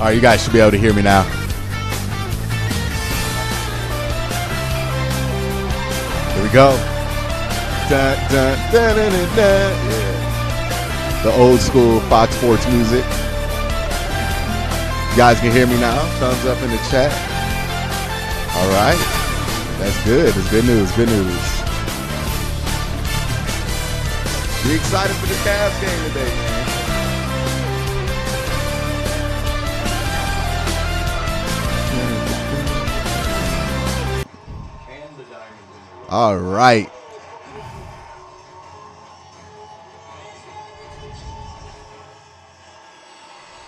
All right, you guys should be able to hear me now. Here we go. Dun, dun, dun, dun, dun, dun. Yeah. The old school Fox Sports music. You guys can hear me now. Thumbs up in the chat. All right. That's good. It's good news. Good news. Be excited for the Cavs game today, man. All right.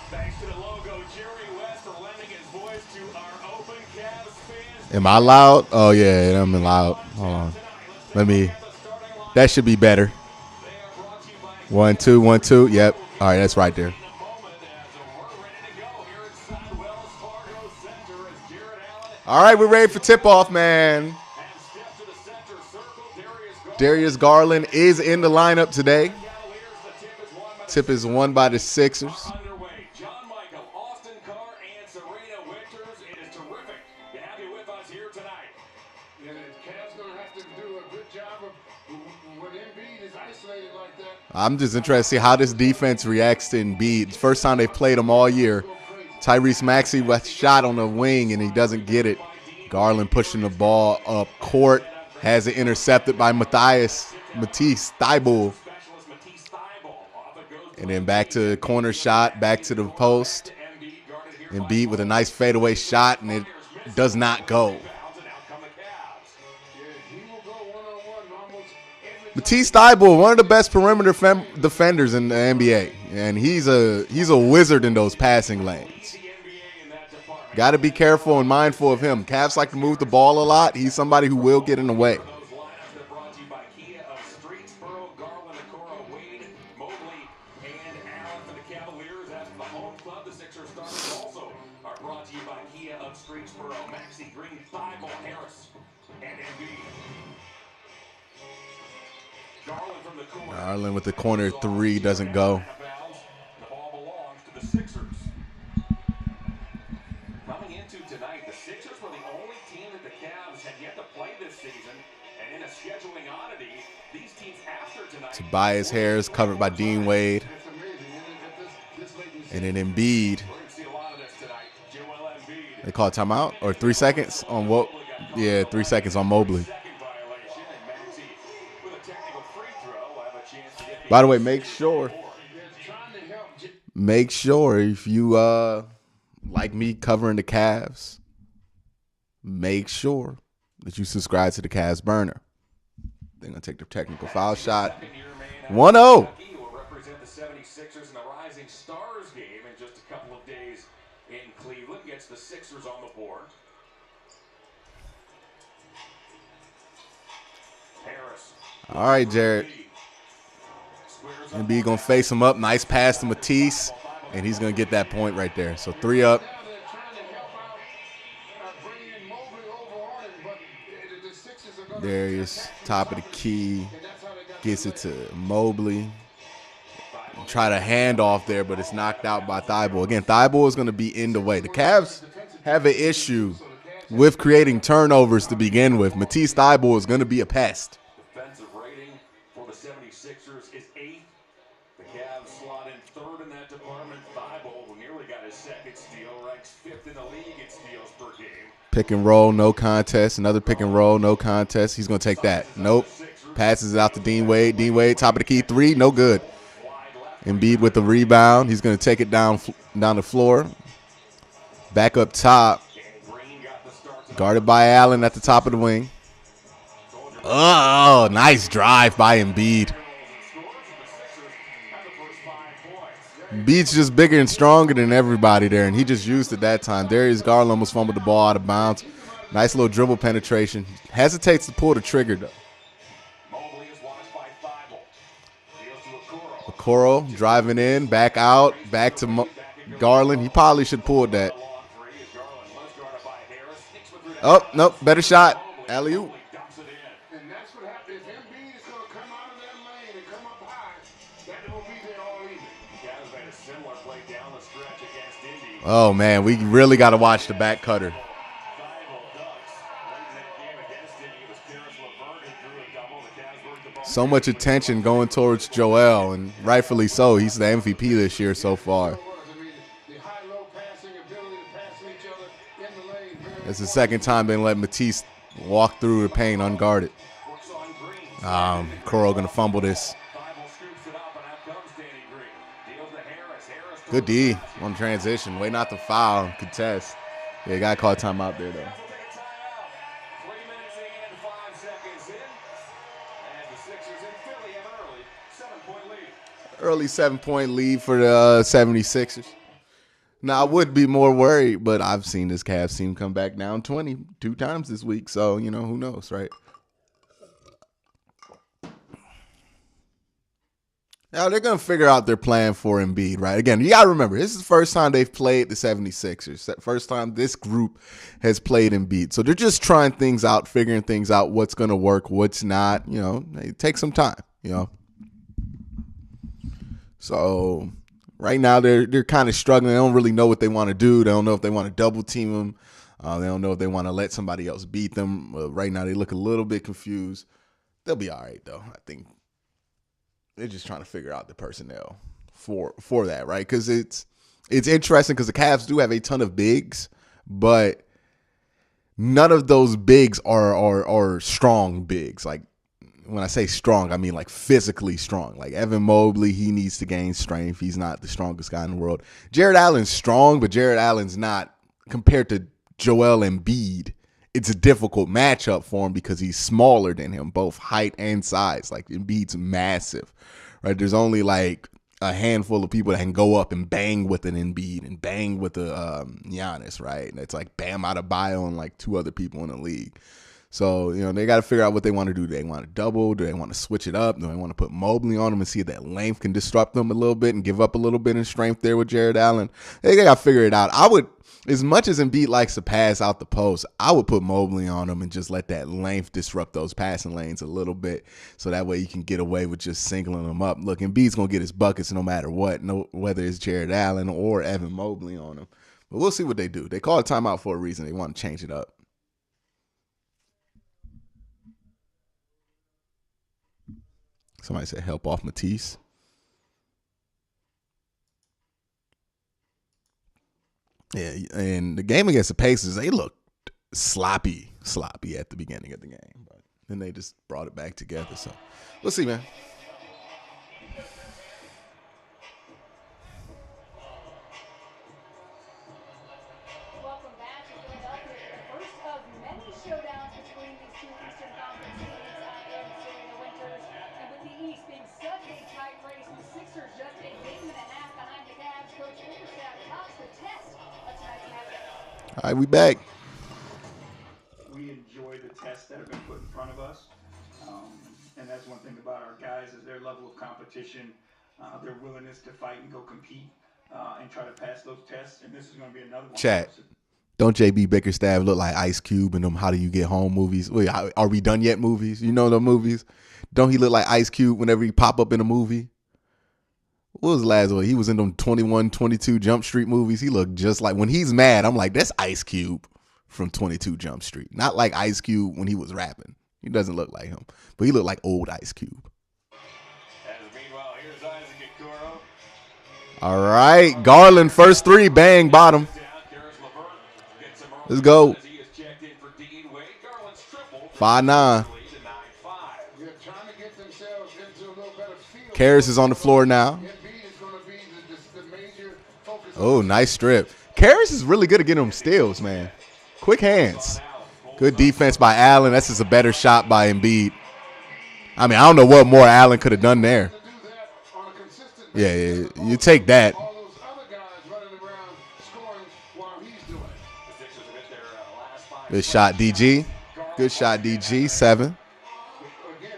Thanks to the logo, Jerry West for lending his voice to our open CAVS fans. Am I loud? Oh, yeah, I'm loud. Hold on. That should be better. 1, 2, 1, 2. Yep. All right, that's right there. All right, we're ready for tip-off, man. Darius Garland is in the lineup today. Tip is won by the Sixers. I'm just interested to see how this defense reacts to Embiid. It's the first time they've played him all year. Tyrese Maxey with shot on the wing, and he doesn't get it. Garland pushing the ball up court. Has it intercepted by Matisse Thybulle. And then back to the corner shot, back to the post. Embiid with a nice fadeaway shot, and it does not go. Matisse Thybulle, one of the best perimeter defenders in the NBA, and he's a wizard in those passing lanes. Got to be careful and mindful of him. Cavs like to move the ball a lot. He's somebody who will get in the way. Garland with the corner three doesn't go. The ball belongs to the Sixers. Coming into tonight, the Sixers were the only team that the Cavs had yet to play this season. And in a scheduling oddity, these teams after tonight. Tobias Harris covered by Dean Wade. And then Embiid. They call it timeout or 3 seconds on what? Yeah, 3 seconds on Mobley. By the way, make sure if you like me covering the Cavs, make sure that you subscribe to the Cavs Burner. They're going to take the technical foul shot. 1-0. Will represent the 76ers in the Rising Stars game in just a couple of days in Cleveland. Gets the Sixers on the board. Harris. All right, Jared. Embiid going to face him up. Nice pass to Matisse, and he's going to get that point right there. So 3 up. Darius, top of the key, gets it to Mobley. Try to hand off there, but it's knocked out by Thybulle. Again, Thybulle is going to be in the way. The Cavs have an issue with creating turnovers to begin with. Matisse Thybulle is going to be a pest. Defensive rating for the 76ers is 8th. The Cavs slot in 3rd in that department. Thybulle, who nearly got his second steal, ranks 5th in the league in steals per game. Pick and roll, no contest. Another pick and roll, no contest. He's going to take that. Nope. Passes it out to Dean Wade. Dean Wade, top of the key, 3, no good. Embiid with the rebound. He's going to take it down the floor. Back up top. Guarded by Allen at the top of the wing. Oh, nice drive by Embiid. Embiid's just bigger and stronger than everybody there, and he just used it that time. Darius Garland almost fumbled the ball out of bounds. Nice little dribble penetration. Hesitates to pull the trigger, though. Okoro driving in, back out, back to Garland. He probably should pull that. Oh, nope, better shot. Alley-oop. And that's what happens. If Embiid is going to come out of that lane and come up high, that will be there all evening. Cavs made a similar play down the stretch against Indy. Oh, man, we really got to watch the back cutter. So much attention going towards Joel, and rightfully so. He's the MVP this year so far. It's the second time they let Matisse walk through the paint unguarded. Kuro going to fumble this. Good D on transition. Way not to foul. Contest. Yeah, got caught timeout there, though. 3 minutes and 5 seconds in. And the Sixers in Philly have an early 7-point lead. Early 7-point lead for the 76ers. Now, I would be more worried, but I've seen this Cavs team come back down 20 2 times this week. So, you know, who knows, right? Now, they're going to figure out their plan for Embiid, right? Again, you got to remember, this is the first time they've played the 76ers. First time this group has played Embiid. So they're just trying things out, figuring things out, what's going to work, what's not. You know, it takes some time, you know. So right now they're kind of struggling. They don't really know what they want to do. They don't know if they want to double team them. They don't know if they want to let somebody else beat them. Right now they look a little bit confused. They'll be all right, though, I think. They're just trying to figure out the personnel for that, right? Because it's interesting because the Cavs do have a ton of bigs, but none of those bigs are strong bigs. Like, when I say strong, I mean like physically strong. Like Evan Mobley, he needs to gain strength. He's not the strongest guy in the world. Jared Allen's strong, but Jared Allen's not compared to Joel Embiid. It's a difficult matchup for him because he's smaller than him, both height and size. Like Embiid's massive, right? There's only like a handful of people that can go up and bang with an Embiid and bang with a Giannis, right? And it's like Bam Adebayo and like 2 other people in the league. So, you know, they got to figure out what they want to do. Do they want to double? Do they want to switch it up? Do they want to put Mobley on them and see if that length can disrupt them a little bit and give up a little bit in strength there with Jared Allen? They got to figure it out. I would, as much as Embiid likes to pass out the post, I would put Mobley on him and just let that length disrupt those passing lanes a little bit so that way you can get away with just singling them up. Look, Embiid's going to get his buckets no matter what, whether it's Jared Allen or Evan Mobley on him. But we'll see what they do. They call a timeout for a reason. They want to change it up. Somebody said help off Matisse. Yeah, and the game against the Pacers, they looked sloppy at the beginning of the game. But then they just brought it back together. So we'll see, man. Welcome back to Philadelphia for the first of many showdowns between these two Eastern Conference teams in the Winters. And with the East being such a tight race, the Sixers just a game and a half behind the Cavs. Coach Bickerstaff tops the test of tonight's matchup. All right, we back. We enjoy the tests that have been put in front of us. And that's one thing about our guys is their level of competition, their willingness to fight and go compete and try to pass those tests. And this is going to be another one. Chat. Don't JB Bickerstaff look like Ice Cube in them How Do You Get Home movies? Wait, Are We Done Yet movies? You know the movies? Don't he look like Ice Cube whenever he pop up in a movie? What was the last one? He was in them 21, 22 Jump Street movies. He looked just like, when he's mad, I'm like, that's Ice Cube from 22 Jump Street. Not like Ice Cube when he was rapping. He doesn't look like him. But he looked like old Ice Cube. Meanwhile, here's Isaac Okoro. All right. Garland, first 3, bang, bottom. Let's go. 5-9. Karras is on the floor now. Oh, nice strip. Karras is really good at getting them steals, man. Quick hands. Good defense by Allen. That's just a better shot by Embiid. I mean, I don't know what more Allen could have done there. Yeah, you take that. Good shot, DG. Good shot, DG. 7. Again,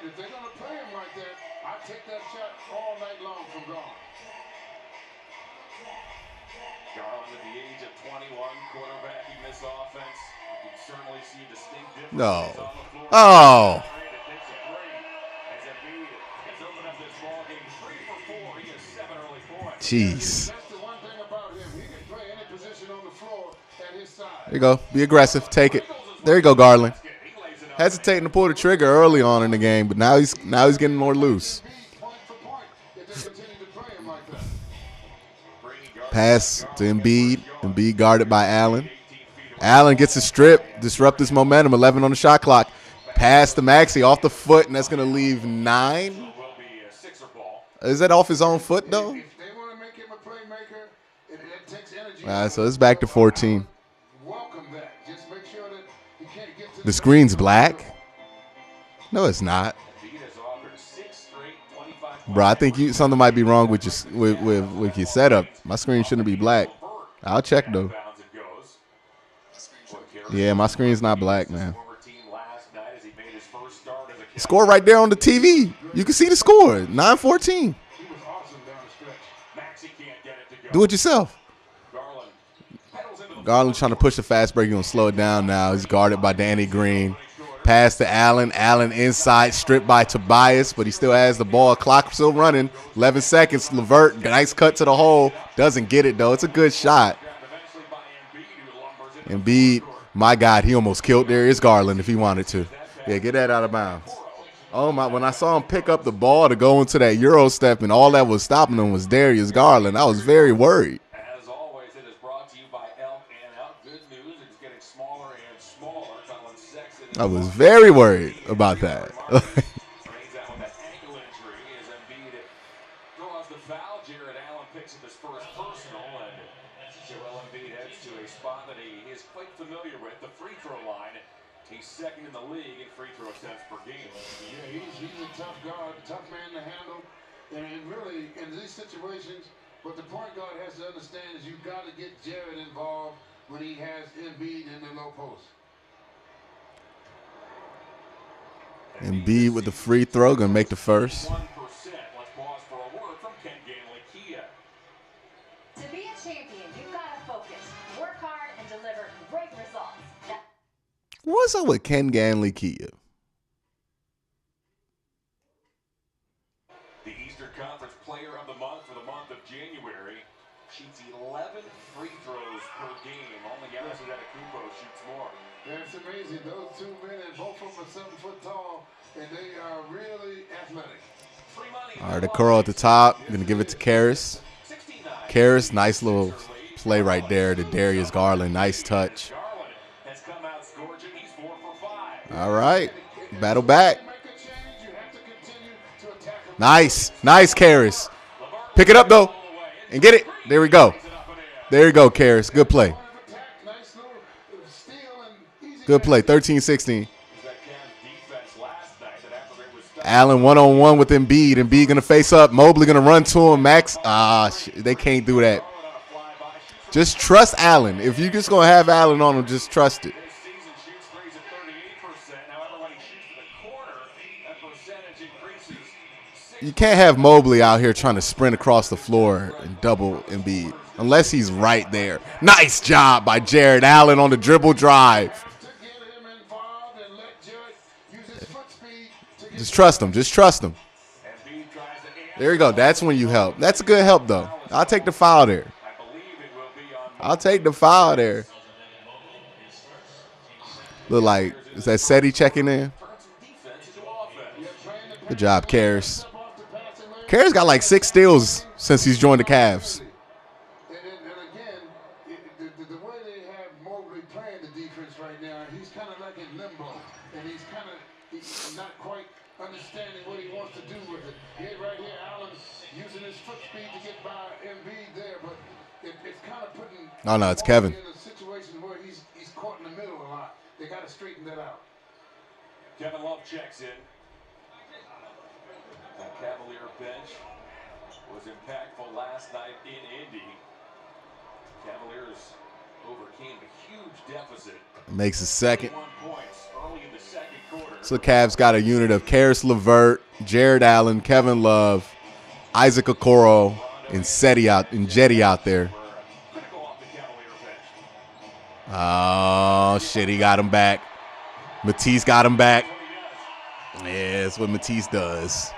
if they're going to play him like that, I take that shot all night long from Garland. Garland at the age of 21, quarterbacking this offense. You can certainly see distinct differences No. on the floor. Oh. That's Jeez. the one thing about him. He can play any position you go. Be aggressive. Take it. There you go, Garland. Hesitating to pull the trigger early on in the game, but now he's getting more loose. Pass to Embiid. Embiid guarded by Allen. Allen gets a strip, disrupt his momentum. 11 on the shot clock. Pass to Maxey off the foot, and that's going to leave 9. Is that off his own foot, though? If they want to make him a playmaker, it takes energy. All right, so it's back to 14. Welcome that. Just make sure that he can't get to The screen's black? No, it's not. Bro, I think something might be wrong with your setup. My screen shouldn't be black. I'll check, though. Yeah, my screen's not black, man. Score right there on the TV. You can see the score. 9-14. Do it yourself. Garland trying to push the fast break. He's going to slow it down now. He's guarded by Danny Green. Pass to Allen. Allen inside, stripped by Tobias, but he still has the ball. Clock still running. 11 seconds. LeVert, nice cut to the hole. Doesn't get it, though. It's a good shot. Embiid, my God, he almost killed Darius Garland if he wanted to. Yeah, get that out of bounds. Oh, my. When I saw him pick up the ball to go into that Euro step and all that was stopping him was Darius Garland, I was very worried. As always, it is brought to you by Elk and Elk. Good news, it's getting smaller and smaller. Colin Sexton I was very worried about that. Rains out with that ankle injury as Embiid draws the foul. Jared Allen picks up his first personal, and Joel Embiid heads to a spot that he is quite familiar with, the free throw line. He's second in the league in free throw attempts per game. Yeah, he's a tough guard, tough man to handle. And really, in these situations, what the point guard has to understand is you've got to get Jared involved when he has Embiid in the low post. Embiid with the free throw, going to make the first. 1%. Let's pause for a word from Ken Ganley Kia. To be a champion, you've got to focus, work hard, and deliver great results. What's up with Ken Ganley Kia? The Eastern Conference Player of the Month for the month of January shoots 11 free throws per game. Only Giannis Antetokounmpo shoots more. That's amazing. Those two men, and both of them are 7 foot tall, and they are really athletic. Free money. All right, the curl at the top. Going to give it to Karras. Karras, nice little play right there to Darius Garland. Nice touch. Garland has come out scorching. He's 4 for 5. All right, battle back. Nice, nice, Karras. Pick it up, though, and get it. There we go. There you go, Karras. Good play. Good play, 13-16. Allen one-on-one with Embiid. Embiid going to face up. Mobley going to run to him. Max, they can't do that. Just trust Allen. If you're just going to have Allen on him, just trust it. This season shoots threes at 38%. However, when he shoots to the corner, that percentage increases. You can't have Mobley out here trying to sprint across the floor and double Embiid unless he's right there. Nice job by Jared Allen on the dribble drive. Just trust him. Just trust him. There you go. That's when you help. That's a good help, though. I'll take the foul there. I'll take the foul there. Look like, is that Seti checking in? Good job, Karras. Karras got like 6 steals since he's joined the Cavs. And again, the way they have Mobley playing the defense right now, he's kind of like in limbo, and he's not quite understanding what he wants to do with it. Right here, Allen using his foot speed to get by Embiid there, but it's kind of putting. Oh no, it's Kevin. In a situation where he's caught in the middle a lot. They got to straighten that out. Kevin Love checks in. That Cavalier bench was impactful last night in Indy. Cavaliers overcame a huge deficit. Makes a second. 1 points early in the second quarter. So the Cavs got a unit of Karras LeVert, Jared Allen, Kevin Love, Isaac Okoro, and Jetty out there. Critical off the Cavalier bench. Oh, shit, he got him back. Matisse got him back. Yeah, that's what Matisse does.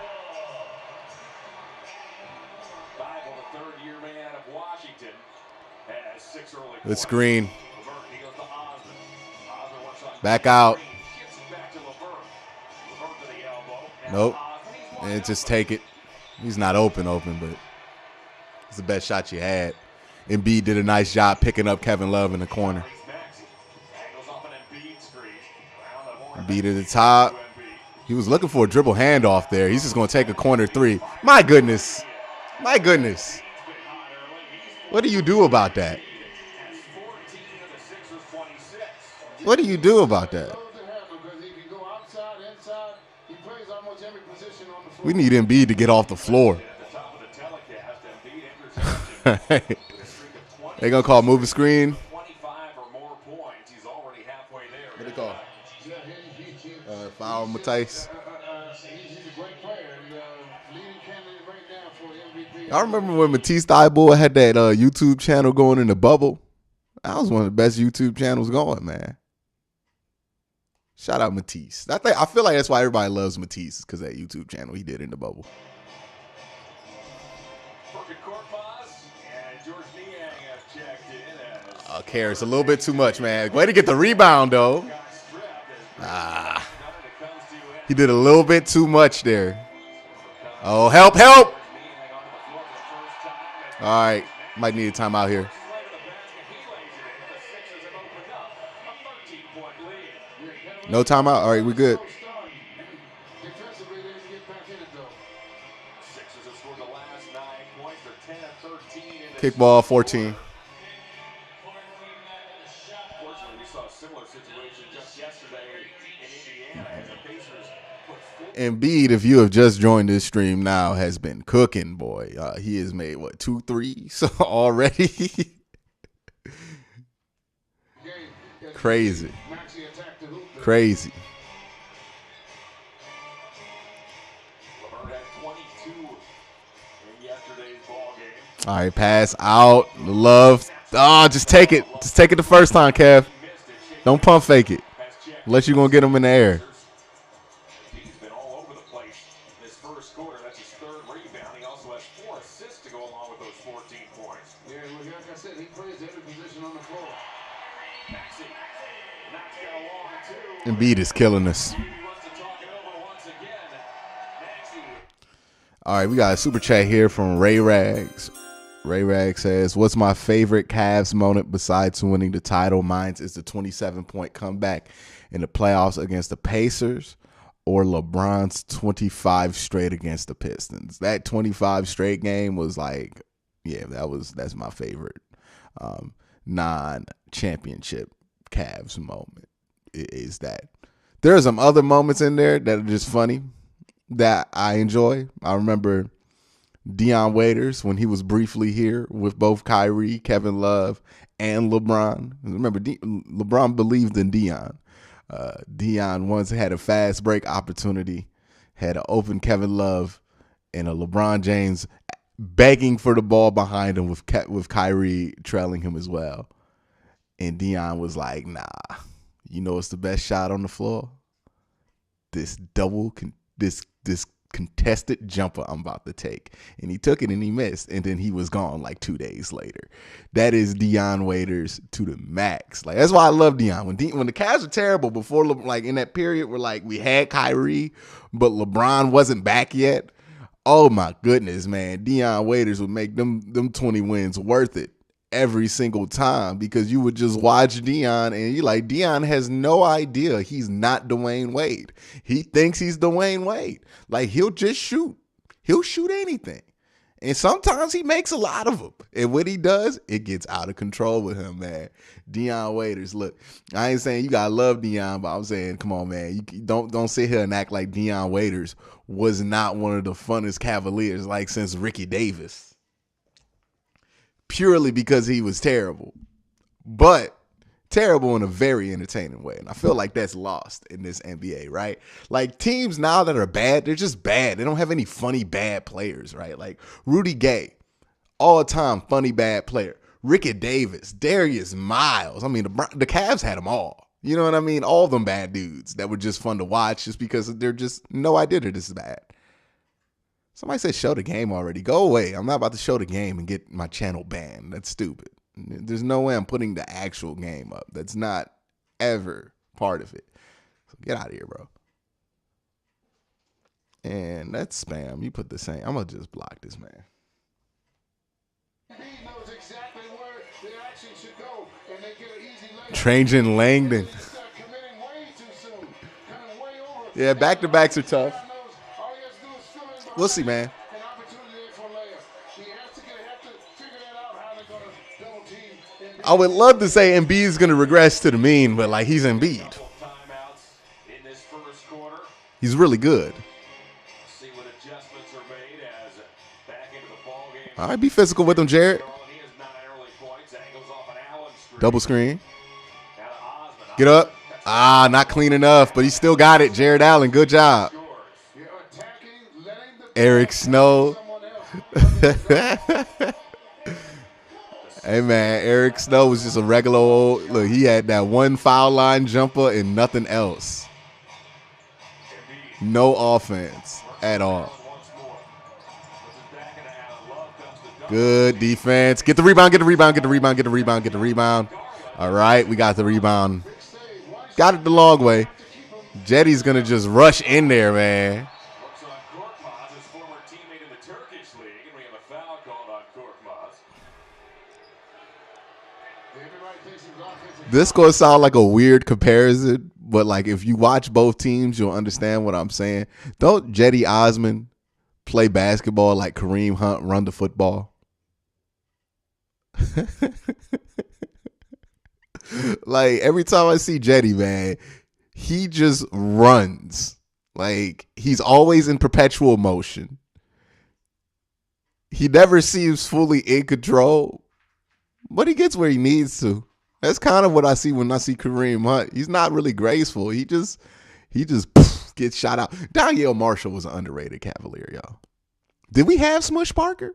Bible, the third-year man out of Washington, has 6 early Good screen. LeVert, he goes to Osborne. Back out. Gets it back to LeVert. LeVert to the elbow. Now Nope. Osmond, he's And just take it. He's not open, but it's the best shot you had. Embiid did a nice job picking up Kevin Love in the corner. Angles off an Embiid screen. Around the horn. Embiid at the top. He was looking for a dribble handoff there. He's just going to take a corner three. My goodness. My goodness. What do you do about that? What do you do about that? We need Embiid to get off the floor. They're going to call move the screen. 25 or more points. He's already halfway there. What do they call? Foul Matisse. I remember when Matisse Thybulle had that YouTube channel going in the bubble. That was one of the best YouTube channels going, man. Shout out Matisse. I feel like that's why everybody loves Matisse, because that YouTube channel he did in the bubble. Okay, it's a little bit too much, man. Way to get the rebound, though. He did a little bit too much there. Oh, help, help. All right, might need a timeout here. No timeout? All right, we're good. Kickball 14. Embiid, if you have just joined this stream now, has been cooking, boy. He has made, 2 threes already? Crazy. Crazy. All right, pass out. Love. Oh, just take it. Just take it the first time, Kev. Don't pump fake it. Unless you're going to get him in the air. He's been all over the place this first quarter. That's his 3rd rebound. He also has 4 assists to go along with those 14 points. Yeah, well, like I said, he plays every position on the floor. Maxey knocks down long, too. Embiid is killing us. He wants to talk it over once again. Maxey. All right, we got a super chat here from Ray Rags. Ray Rag says, what's my favorite Cavs moment besides winning the title? Mine is the 27-point comeback in the playoffs against the Pacers, or LeBron's 25 straight against the Pistons. That 25 straight game was like, yeah, that's my favorite non-championship Cavs moment. Is that there are some other moments in there that are just funny that I enjoy. I remember Dion Waiters when he was briefly here with both Kyrie, Kevin Love, and LeBron. Remember, LeBron believed in Dion. Dion once had a fast break opportunity, had an open Kevin Love, and a LeBron James begging for the ball behind him with Kyrie trailing him as well. And Dion was like, nah, you know what's the best shot on the floor? This contested jumper I'm about to take. And he took it and he missed. And then he was gone like 2 days later. That is Dion Waiters to the max. Like, that's why I love Dion. When the Cavs were terrible before, like in that period where like we had Kyrie, but LeBron wasn't back yet. Oh my goodness, man. Dion Waiters would make them 20 wins worth it every single time, because you would just watch Dion and you like, Dion has no idea he's not Dwayne Wade. He thinks he's Dwayne Wade. Like, he'll just shoot. He'll shoot anything. And sometimes he makes a lot of them. And when he does, it gets out of control with him, man. Dion Waiters, look, I ain't saying you gotta love Dion, but I'm saying, come on, man. You don't sit here and act like Dion Waiters was not one of the funnest Cavaliers like since Ricky Davis. Purely because he was terrible, but terrible in a very entertaining way. And I feel like that's lost in this NBA, right? Like, teams now that are bad, they're just bad. They don't have any funny bad players, right? Like Rudy Gay, all-time funny bad player. Ricky Davis, Darius Miles. I mean, the Cavs had them all. You know what I mean? All them bad dudes that were just fun to watch just because they're just no idea they're this bad. Somebody said show the game already. Go away. I'm not about to show the game and get my channel banned. That's stupid. There's no way I'm putting the actual game up. That's not ever part of it. So get out of here, bro. And that's spam. You put the same. I'm going to just block this, man. He knows exactly where the action should go, and they get an easy layup. Trajan Langdon. They start committing way too soon. Coming way over. Yeah, back-to-backs are tough. All he has to do is fill in behind. We'll see, man. An opportunity for a layup. He has to figure that out, how they're going to double team. I would love to say Embiid is going to regress to the mean, but, like, he's Embiid. Timeouts in this first quarter. He's really good. See what adjustments are made as back into the ball game. All right, be physical with him, Jared. He has 9 early points. Angles off an Allen screen. Double screen. Now to Osman. Get up. Ah, not clean enough, but he still got it. Jared Allen, good job. You're attacking, letting the Eric Snow. someone else. Hey, man, Eric Snow was just a regular old. Look, he had that one foul line jumper and nothing else. No offense at all. Once more. Puts it back into Allen. Love comes to double. Good defense. Get the rebound, get the rebound, get the rebound, get the rebound, get the rebound. All right, we got the rebound. Got it the long way. Jetty's going to just rush in there, man. Looks on Korkmaz, his former teammate in the Turkish league, and we have a foul called on Korkmaz. Everybody thinks he's offensive. This going to sound like a weird comparison, but like if you watch both teams, you'll understand what I'm saying. Don't Jetty Osman play basketball like Kareem Hunt run the football? Like every time I see Jetty, man, he just runs. Like he's always in perpetual motion. He never seems fully in control, but he gets where he needs to. That's kind of what I see when I see Kareem Hunt. He's not really graceful. He just gets shot out. Danielle Marshall was an underrated Cavalier, y'all. Did we have Smush Parker?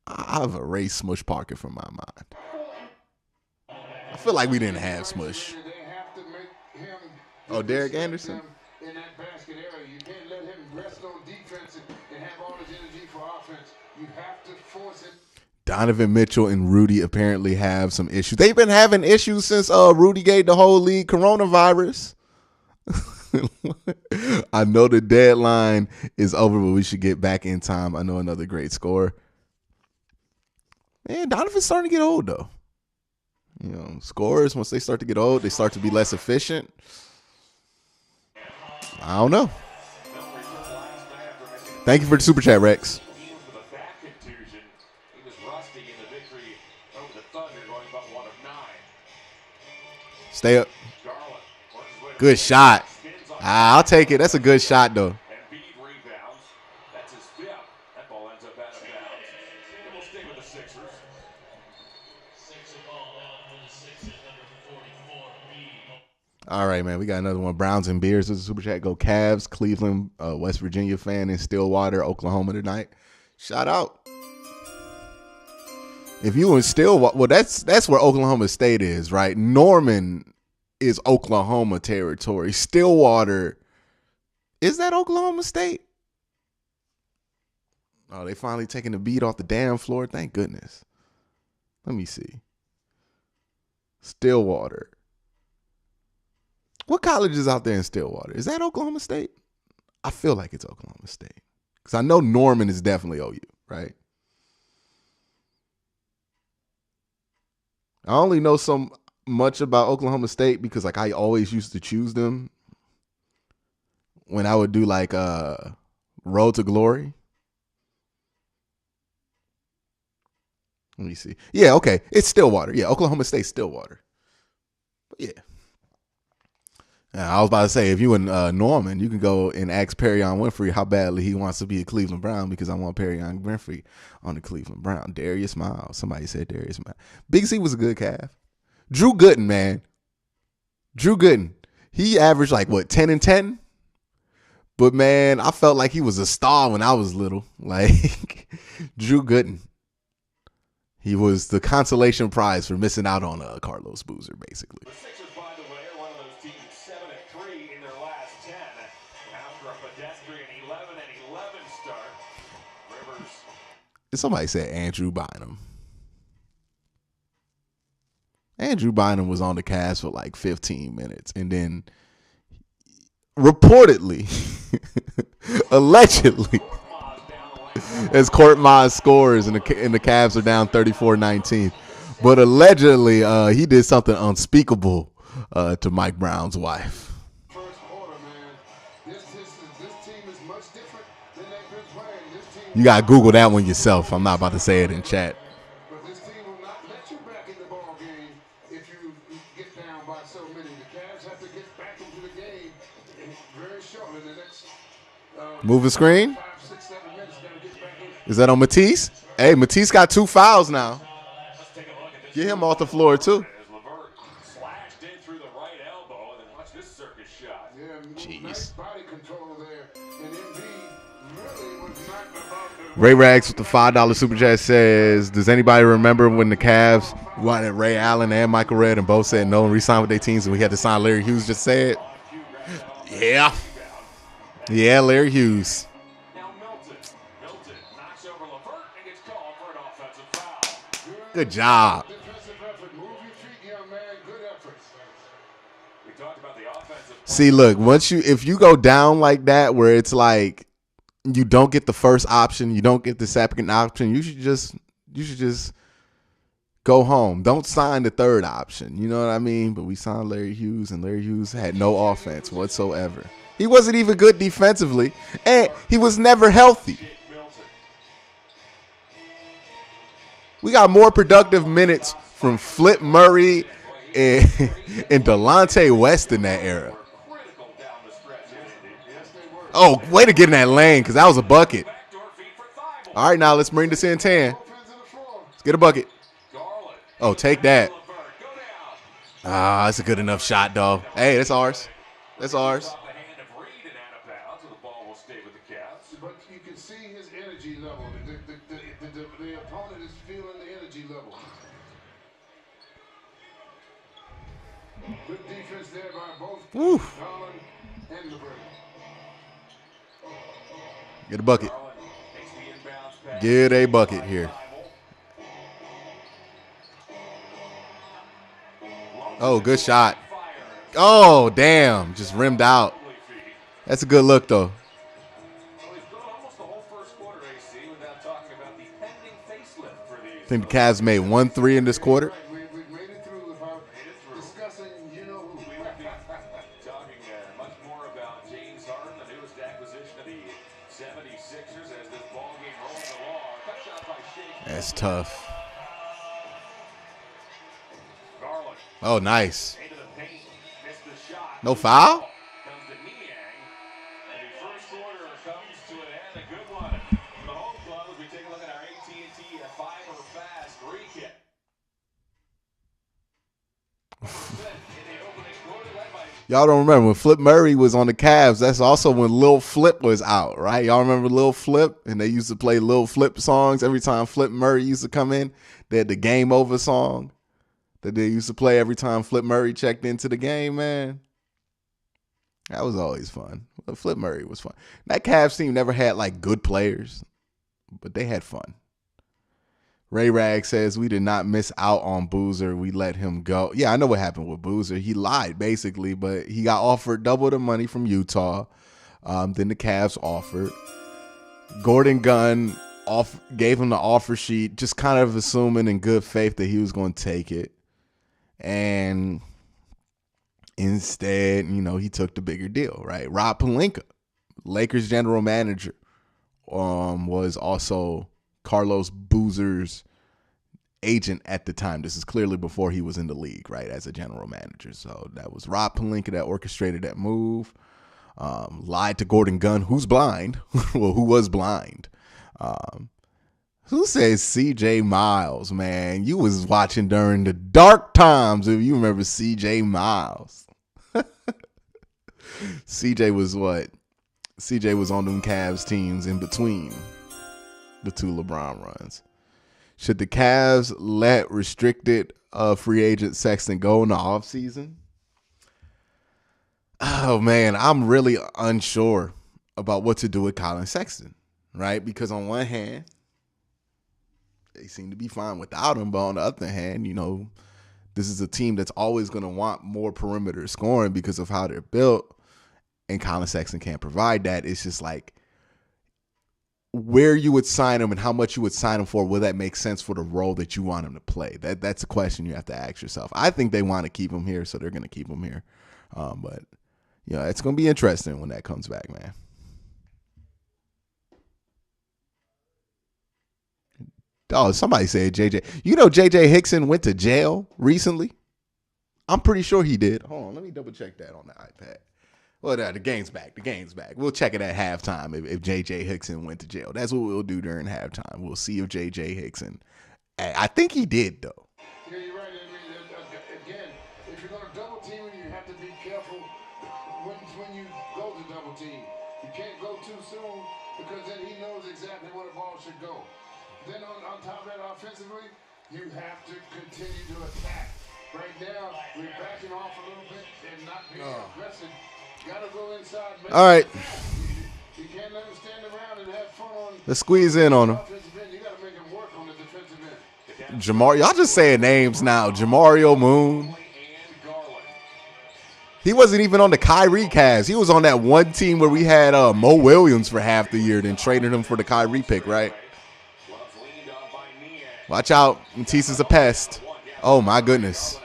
I've erased Smush Parker from my mind. I feel like we didn't have Smush. They have to make him Oh, Derek Anderson? in that basket area. You can't let him rest on defense and have all his energy for offense. You have to force him. Donovan Mitchell and Rudy apparently have some issues. They've been having issues since Rudy gave the whole league coronavirus. I know the deadline is over, but we should get back in time. I know another great scorer. Man, Donovan's starting to get old, though. You know, scorers, once they start to get old, they start to be less efficient. I don't know. Thank you for the super chat, Rex. With a back contusion, he was rusty in the victory over the Thunder, going about 1 of 9. Stay up. Garland works his way to Good shot. spins on I'll take it. That's a good shot, though. Embiid rebounds. That's his 5th. That ball ends up out of bounds. And we'll stay with the Sixers. All right, man. We got another one. Browns and Beers is a super chat. Go Cavs. Cleveland, West Virginia fan in Stillwater, Oklahoma tonight. Shout out. If you in Stillwater, well, that's where Oklahoma State is, right? Norman is Oklahoma territory. Stillwater, is that Oklahoma State? Oh, they finally taking the beat off the damn floor. Thank goodness. Let me see. Stillwater. What college is out there in Stillwater? Is that Oklahoma State? I feel like it's Oklahoma State. Because I know Norman is definitely OU, right? I only know so much about Oklahoma State because like I always used to choose them when I would do like Road to Glory. Let me see. Yeah, okay. It's Stillwater. Yeah, Oklahoma State Stillwater. But yeah. I was about to say, if you in Norman, you can go and ask Perrion Winfrey how badly he wants to be a Cleveland Brown because I want Perrion Winfrey on the Cleveland Brown. Darius Miles. Somebody said Darius Miles. Big C was a good calf. Drew Gooden, man. Drew Gooden. He averaged like, 10 and 10? But, man, I felt like he was a star when I was little. Like, Drew Gooden. He was the consolation prize for missing out on Carlos Boozer, basically. The Sixers, by the way, are one of those teams 7-3 in their last 10 after a pedestrian 11-11 start. Rivers. Somebody said Andrew Bynum. Andrew Bynum was on the Cavs for like 15 minutes. And then reportedly, allegedly, as Court Maz scores and the Cavs are down 34-19. But allegedly, he did something unspeakable to Mike Brown's wife. First quarter, man. This team is much different than they've been playing. This team You got to Google that one yourself. I'm not about to say it in chat. But this team will not let you back in the ball game if you get down by so many. The Cavs have to get back into the game very shortly. The next Moving screen. 5, 6, 7 minutes, gotta get back in. Is that on Matisse? Hey, Matisse got 2 fouls now. Get him off the floor, too. As LeVert slashed in through the right elbow, and then watch this circus shot. Yeah, nice body control there. And Embiid really was not about the Ray Rags with the $5 super chat says, does anybody remember when the Cavs wanted Ray Allen and Michael Redd and both said no and re-signed with their teams and we had to sign Larry Hughes just said? Yeah. Yeah, Larry Hughes. Now Milton knocks over LeVert and gets called for an offensive foul. Good job. defensive effort. Move your feet, young man. Good effort. We talked about the offensive. See, look, if you go down like that where it's like you don't get the first option, you don't get the second option, you should just go home. Don't sign the third option. You know what I mean? But we signed Larry Hughes, and Larry Hughes had no offense whatsoever. He wasn't even good defensively, and he was never healthy. We got more productive minutes from Flip Murray and Delonte West in that era. Oh, way to get in that lane, because that was a bucket. All right, now let's bring this in 10. Let's get a bucket. Oh, take that. Ah, that's a good enough shot, dog. Hey, that's ours. That's ours. But you can see his energy level. The opponent is feeling the energy level. Good defense there by both Woo. Garland and LeVert. Get a bucket. Get a bucket here. Oh, good shot. Oh, damn. Just rimmed out. That's a good look, though. I think the Cavs made 1 3 in this quarter. We made it through without discussing, you know who. Talking much more about James Harden, the newest acquisition of the 76ers, as this ball game rolls along. Cut shot by Shake. That's tough. Garland Oh, nice. into the paint, missed the shot. No foul? Comes to Niang, and the first quarter comes to an end. A good one. The home club as we take a look at our AT&T Fiber Fast recap. Y'all don't remember when Flip Murray was on the Cavs. That's also when Lil Flip was out, right? Y'all remember Lil Flip? And they used to play Lil Flip songs every time Flip Murray used to come in. They had the Game Over song that they used to play every time Flip Murray checked into the game, man. That was always fun. But Flip Murray was fun. That Cavs team never had like good players, but they had fun. Ray Rag says we did not miss out on Boozer. We let him go. Yeah, I know what happened with Boozer. He lied basically, but he got offered double the money from Utah. Then the Cavs offered. Gordon Gunn gave him the offer sheet, just kind of assuming in good faith that he was going to take it. And instead, he took the bigger deal, right? Rob Pelinka, Lakers general manager, was also Carlos Boozer's agent at the time. This is clearly before he was in the league, right, as a general manager. So that was Rob Pelinka that orchestrated that move. Lied to Gordon Gunn, who's blind, well, who was blind. Who says CJ Miles, man? You was watching during the dark times, if you remember CJ Miles. CJ was what? CJ was on them Cavs teams in between the two LeBron runs. Should the Cavs let restricted free agent Sexton go in the offseason? Oh, man, I'm really unsure about what to do with Colin Sexton, right? Because on one hand, they seem to be fine without him, but on the other hand, This is a team that's always going to want more perimeter scoring because of how they're built, and Colin Sexton can't provide that. It's just like where you would sign him and how much you would sign him for. Will that make sense for the role that you want him to play? That's a question you have to ask yourself. I think they want to keep him here, so they're going to keep him here. But it's going to be interesting when that comes back, man. Oh, somebody said JJ. You know JJ Hickson went to jail recently? I'm pretty sure he did. Hold on, let me double check that on the iPad. Well, the game's back. The game's back. We'll check it at halftime if JJ Hickson went to jail. That's what we'll do during halftime. We'll see if JJ Hickson. I think he did, though. Yeah, you're right. I mean, again, if you're going to double team him, you have to be careful when you go to double team. You can't go too soon because then he knows exactly where the ball should go. Then on top of that, offensively, you have to continue to attack. Right now, we're backing off a little bit and not being aggressive. Gotta go inside. All right. You can't let him stand around and have fun on. Let's squeeze in on him. You gotta make him work on the defensive end. Y'all just saying names now. Jamario Moon. He wasn't even on the Kyrie Cavs. He was on that one team where we had Mo Williams for half the year, then traded him for the Kyrie pick, right? Watch out. Matisse's a pest. Oh, my goodness.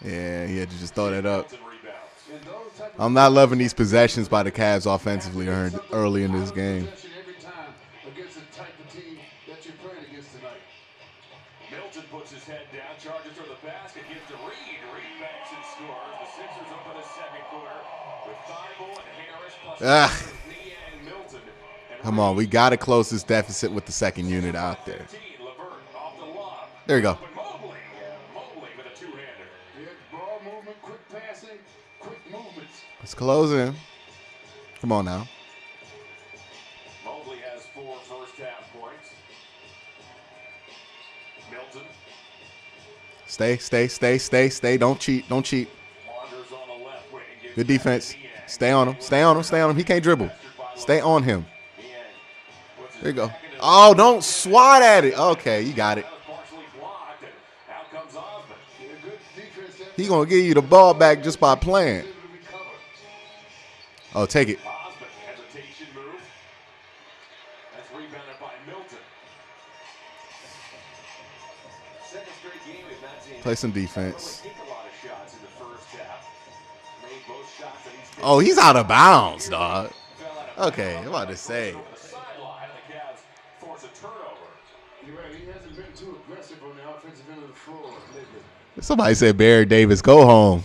Yeah, he had to just throw that up. I'm not loving these possessions by the Cavs offensively early in this game. Milton puts his head down, charges for the basket, gives to Reed. Reed backs and scores. The Sixers open the second quarter with Thibault and Harris plus Milton. Come on, we got to close this deficit with the second unit out there. There you go. Mobley with a two-hander. Ball movement, quick passing, quick movements. Let's close in. Come on now. Mobley has 4 first-half points. Milton. Stay. Don't cheat. Wanders on the left wing. Good defense. Stay on him. He can't dribble. Stay on him. There you go. Oh, don't swat at it. Okay, you got it. He going to give you the ball back just by playing. Oh, take it. Osmond, hesitation move. That's rebounded by Milton. Second straight game we've not seen. Play some defense. Take a lot of shots in the first half. Made both shots that he's Oh, he's out of bounds, dog. Okay, I'm about to say. the sideline. The Cavs force a turnover. You're right. He hasn't been too aggressive on the offensive end of the floor lately. Somebody said Barry Davis, go home.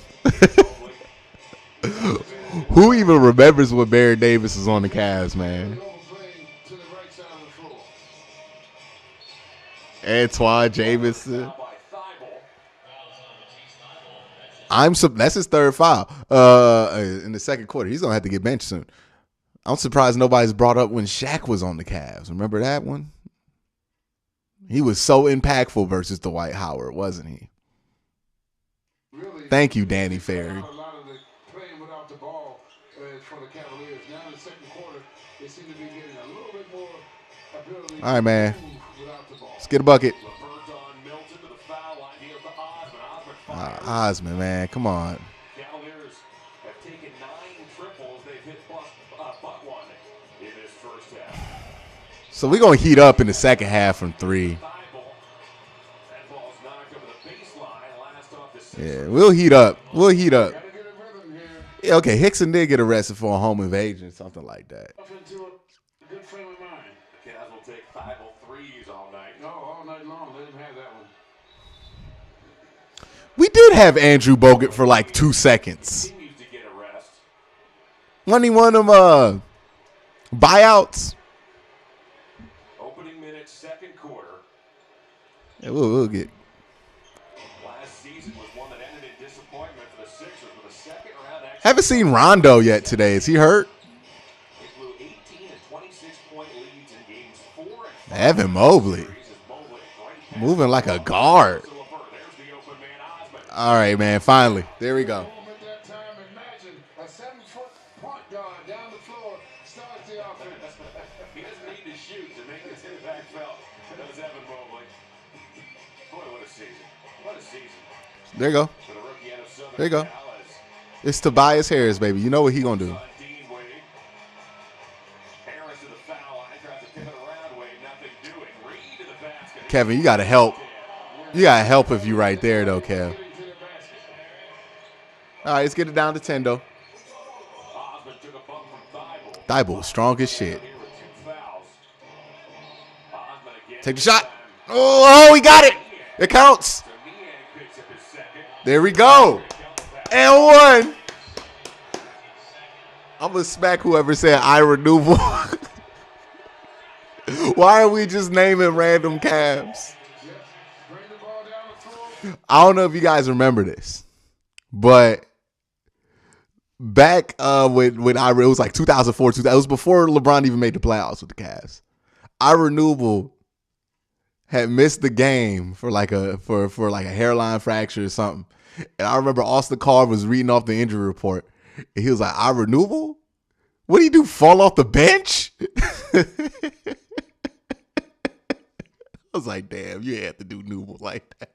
Who even remembers when Barry Davis was on the Cavs, man? Antoine Jamison. That's his third foul in the second quarter. He's gonna have to get benched soon. I'm surprised nobody's brought up when Shaq was on the Cavs. Remember that one? He was so impactful versus Dwight Howard, wasn't he? Really, thank you, Danny Ferry. A lot of the playing without the ball for the Cavaliers. Now in the second quarter, they seem to be getting a little bit more ability. All right, man. To move without the ball. Let's get a bucket. Milton to the foul line. Here's the Osmond. Osmond, man, come on. Cavaliers have taken 9 triples. They've hit but one in this first half. So we're going to heat up in the second half from 3. That ball's knocked over the baseline. Last off the Yeah, we'll heat up. Gotta get a rhythm here. Yeah, okay, Hickson did get arrested for a home invasion, something like that. Up into a good frame of mind. The Cavs will take 5 threes all night. No, all night long. Let him have that one. We did have Andrew Bogut for like 2 seconds. Continues to get a rest. Wasn't he one of them buyouts? Opening minutes, second quarter. Yeah, we'll get. Last season was one that ended in disappointment for the Sixers with a second round exit. Haven't seen Rondo yet today. Is he hurt? They blew 18 and 26-point leads in games 4 and 5. Evan Mobley moving like a guard. There's the open man, Osmond. All right, man. Finally, there we go. At that time, imagine a 7-foot point guard down the floor starts the offense. He doesn't need to shoot to make his impact felt. That was Evan Mobley. Boy, what a season. What a season. There you go. For the rookie out of Southern There you go. Cal as It's Tobias Harris, baby. You know what he gonna do. Dean Wade. Harris to the foul line, tries to pivot around Wade, nothing doing. Reed to the basket. Kevin, you gotta help. You gotta help if you right there though, Kev. All right, let's get it down to 10 though. Osmond took a bump from Thibault. Thibault, strong as shit. Here with 2 fouls. Osmond again. Take the shot. Oh, he got it. It counts. So Niang picks up his second. There we go. And one. I'm gonna smack whoever said Ira Newell. Why are we just naming random Cavs? I don't know if you guys remember this, but back when Ira, it was like 2004, it was before LeBron even made the playoffs with the Cavs. Ira Newell had missed the game for like a hairline fracture or something. And I remember Austin Carr was reading off the injury report, and he was like, "Ira Newell? What do you do? Fall off the bench?" I was like, "Damn, you had to do Newell like that."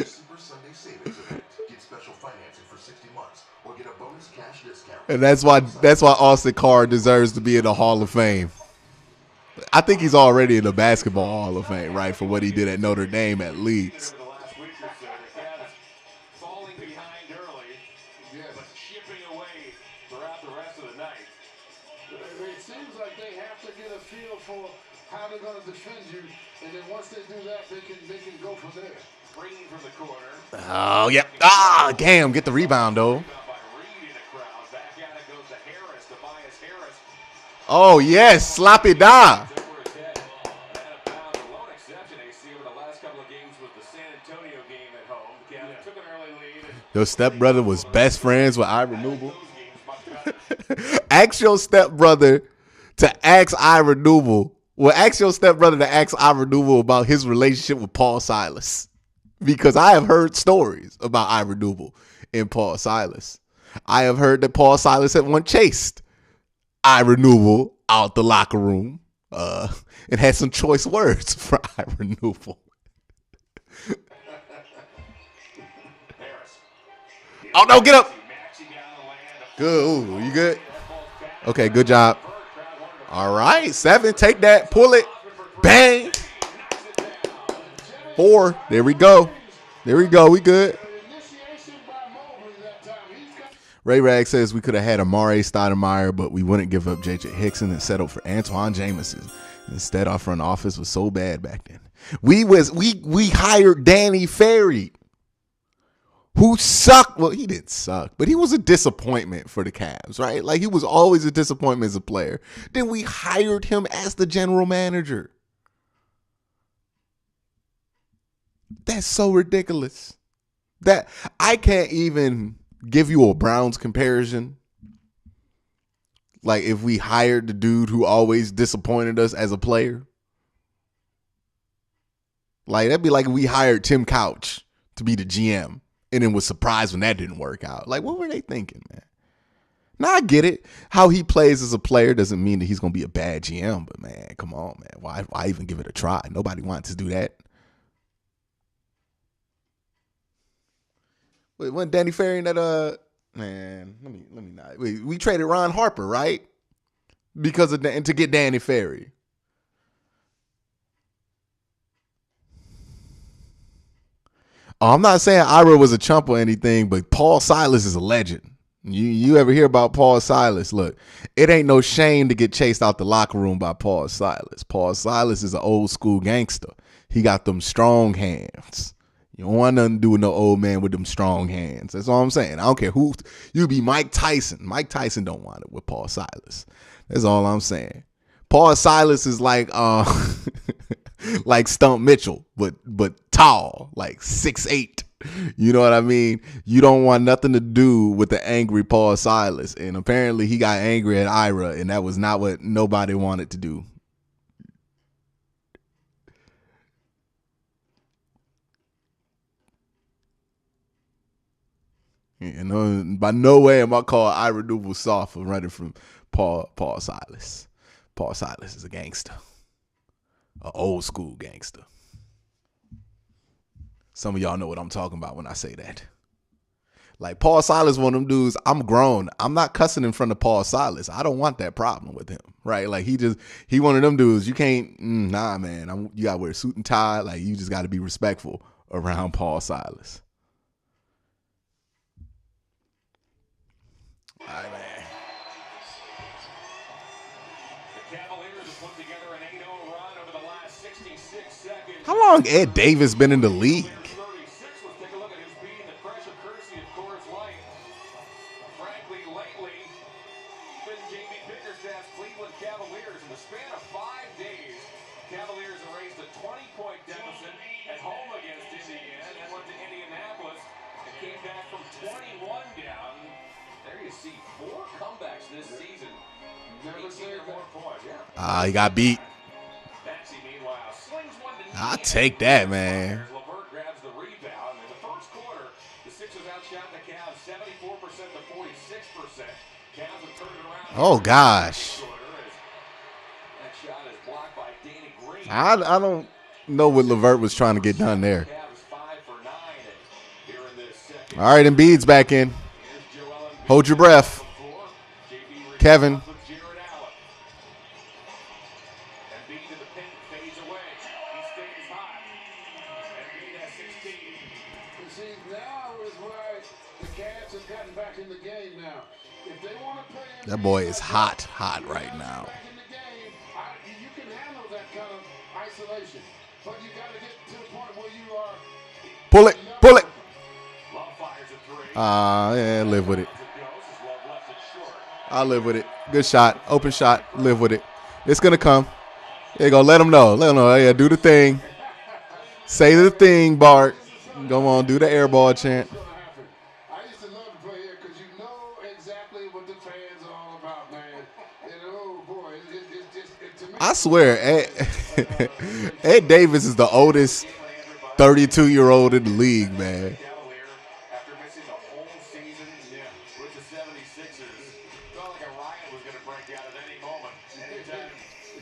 Super Sunday Savings Event. Get special financing for 60 months or get a bonus cash discount. And that's why Austin Carr deserves to be in the Hall of Fame. I think he's already in the Basketball Hall of Fame, right, for what he did at Notre Dame at Leeds. Over the last week or so, the Cavs falling behind early, but chipping away throughout the rest of the night. It seems like they have to get a feel for how they're going to defend you, and then once they do that, they can go from there. Green from the corner. Oh, yep. Ah, damn, get the rebound, though. By Reed in the crowd. Back out it goes to Harris, Tobias Harris. Oh, yes, sloppy da. Over his head. And out of bounds. The lone exception AC over the last couple of games was the San Antonio game at home. The Cavs took an early lead. Your stepbrother was best friends with Ira Newell. Those games much better. Ask your stepbrother to ask Ira Newell. Well, ask your stepbrother to ask Ira Newell about his relationship with Paul Silas. Because I have heard stories about Ira Newell and Paul Silas. I have heard that Paul Silas had once chased Ira Newell out the locker room and had some choice words for Ira Newell. Oh, no, get up. Good. Ooh, you good? Okay, good job. All right, 7. Take that. Pull it. Bang. 4. There we go. There we go. We good. Ray Rag says we could have had Amare Stoudemire, but we wouldn't give up J.J. Hickson and settle for Antoine Jameson. Instead, our front office was so bad back then. We hired Danny Ferry, who sucked. Well, he didn't suck, but he was a disappointment for the Cavs, right? Like, he was always a disappointment as a player. Then we hired him as the general manager. That's so ridiculous that I can't even give you a Browns comparison. Like, if we hired the dude who always disappointed us as a player. Like, that'd be like if we hired Tim Couch to be the GM and then was surprised when that didn't work out. Like, what were they thinking, man? Now, I get it. How he plays as a player doesn't mean that he's going to be a bad GM. But, man, come on, man. Why even give it a try? Nobody wants to do that. Wait, wasn't Danny Ferry in that, man, let me not. Wait, we traded Ron Harper, right? Because of to get Danny Ferry. Oh, I'm not saying Ira was a chump or anything, but Paul Silas is a legend. You ever hear about Paul Silas? Look, it ain't no shame to get chased out the locker room by Paul Silas. Paul Silas is an old school gangster. He got them strong hands. You don't want nothing to do with no old man with them strong hands. That's all I'm saying. I don't care who. You be Mike Tyson. Mike Tyson don't want it with Paul Silas. That's all I'm saying. Paul Silas is like like Stump Mitchell, but tall, like 6'8". You know what I mean? You don't want nothing to do with the angry Paul Silas. And apparently he got angry at Ira, and that was not what nobody wanted to do. You know, by no way am I call Ira Newell soft for running from Paul Silas. Paul Silas is a gangster, an old school gangster. Some of y'all know what I'm talking about when I say that. Like, Paul Silas, one of them dudes, I'm grown. I'm not cussing in front of Paul Silas. I don't want that problem with him, right? Like, he one of them dudes. You can't, nah, man. You got to wear a suit and tie. Like, you just got to be respectful around Paul Silas. All right, man. The Cavaliers have put together an 8-0 run over the last 66 seconds. How long Ed Davis been in the league? 36. Let's take a look at who's beating the pressure, courtesy of Coors Light. Frankly, lately, been JB Bickerstaff's Cleveland Cavaliers. In the span of 5 days, Cavaliers erased a 20-point deficit at home against Indiana, and then went to Indianapolis and came back from 21 down. There you see 4 comebacks this season. Never say more points. He got beat. Maxey, meanwhile, slings one to I'll take that, man. LeVert grabs the rebound. In the first quarter, the Sixers outshot the Cavs 74% to 46%. Cavs have turned it around. Oh, gosh. That shot is blocked by Danny Green. I don't know what LeVert was trying to get done there. Cavs 5 for 9 here in this second. All right, Embiid's back in. Here's Joel Embiid. Hold your breath. JB Kevin. with Jared Allen. Embiid to the paint, fades away. He stays hot. Embiid has 16. You see, now is why the Cavs have gotten back in the game now. If they want to play That boy is hot right now. back in the game, you can handle that kind of isolation. But you got to get to the point where you are. Pull it. Pull it. Love fires a 3. Yeah, live with it. It goes as Love left it short. I'll live with it. Good shot. Open shot. Live with it. It's going to come. There you go. Let him know. Let him know. Yeah, do the thing. Say the thing, Bart. Go on. Do the air ball chant. Going to happen. I used to love to play here because you know exactly what the fans are all about, man. And oh boy, it's just to me. I swear, Ed Davis is the oldest 32-year-old in the league, man. Cavalier, after missing the whole season with the 76ers, felt like a riot was going to break out at any moment. Anytime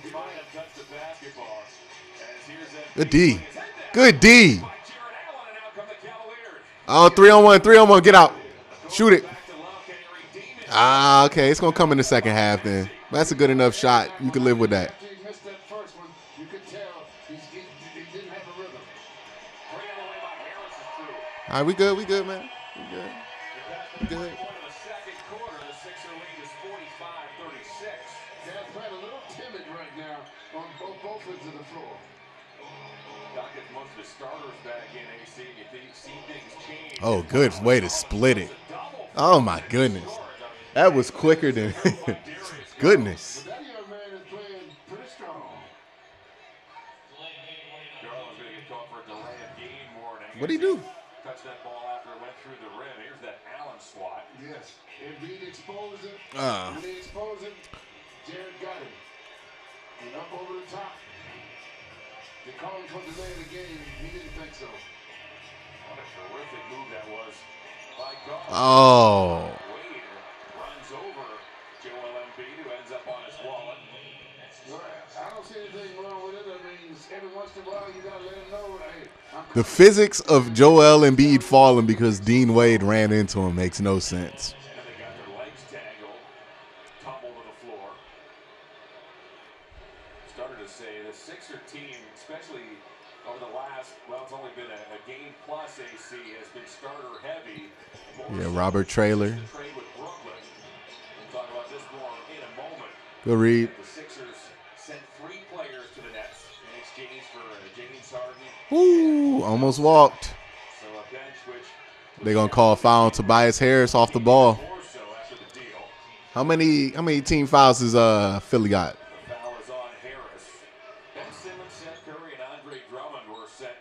he might have touched the basketball. As here's that Good D. Good D. by Jared Allen, and out come the Cavaliers. Oh, 3-on-1. 3-on-1. Get out. Shoot it. Back to Love, can he redeem it? Okay. It's going to come in the second half then. That's a good enough shot. You can live with that. After he missed that first one, you could tell he didn't have a rhythm. Ran away by Harris is through. All right, we good. We good, man. We good. We good. Point of the second quarter, the Sixer lead is 45-36. Cavs playing a little timid right now on both ends of the floor. Doc gets most of the starters back in AC. You see things change. Oh, good way to split it. Oh, my goodness. That was quicker than goodness. That young man is playing pretty strong. Garland's going to get caught for a delay of game warning. What'd he do? Touched that ball after it went through the rim. Here's that Allen swat. Yes. Embiid exposed it. Uh. When he exposed it, Jared got him. And up over the top. They called him for delay of the game. He didn't think so. What a terrific move that was by Garland. Oh. Wade runs over Joel Embiid, who ends up on his wallet. Well, I don't see anything wrong with it. I mean, every once in a while, you got to let him know, hey, I'm The physics of Joel Embiid falling because Dean Wade ran into him makes no sense. And they got their legs tangled, tumble to the floor. Started to say the Sixer team, especially over the last, well, it's only been a game plus AC, has been starter heavy. Yeah, Robert Traylor. Trade with Brooklyn. We'll talk about this more in a moment. Good read. The Sixers sent 3 players to the Nets in exchange for James Harden. Ooh, almost walked. So a bench which They're going to call a foul on Tobias Harris off the ball. more so after the deal. How many team fouls has Philly got? The foul is on Harris. Ben Simmons, Seth Curry, and Andre Drummond were sent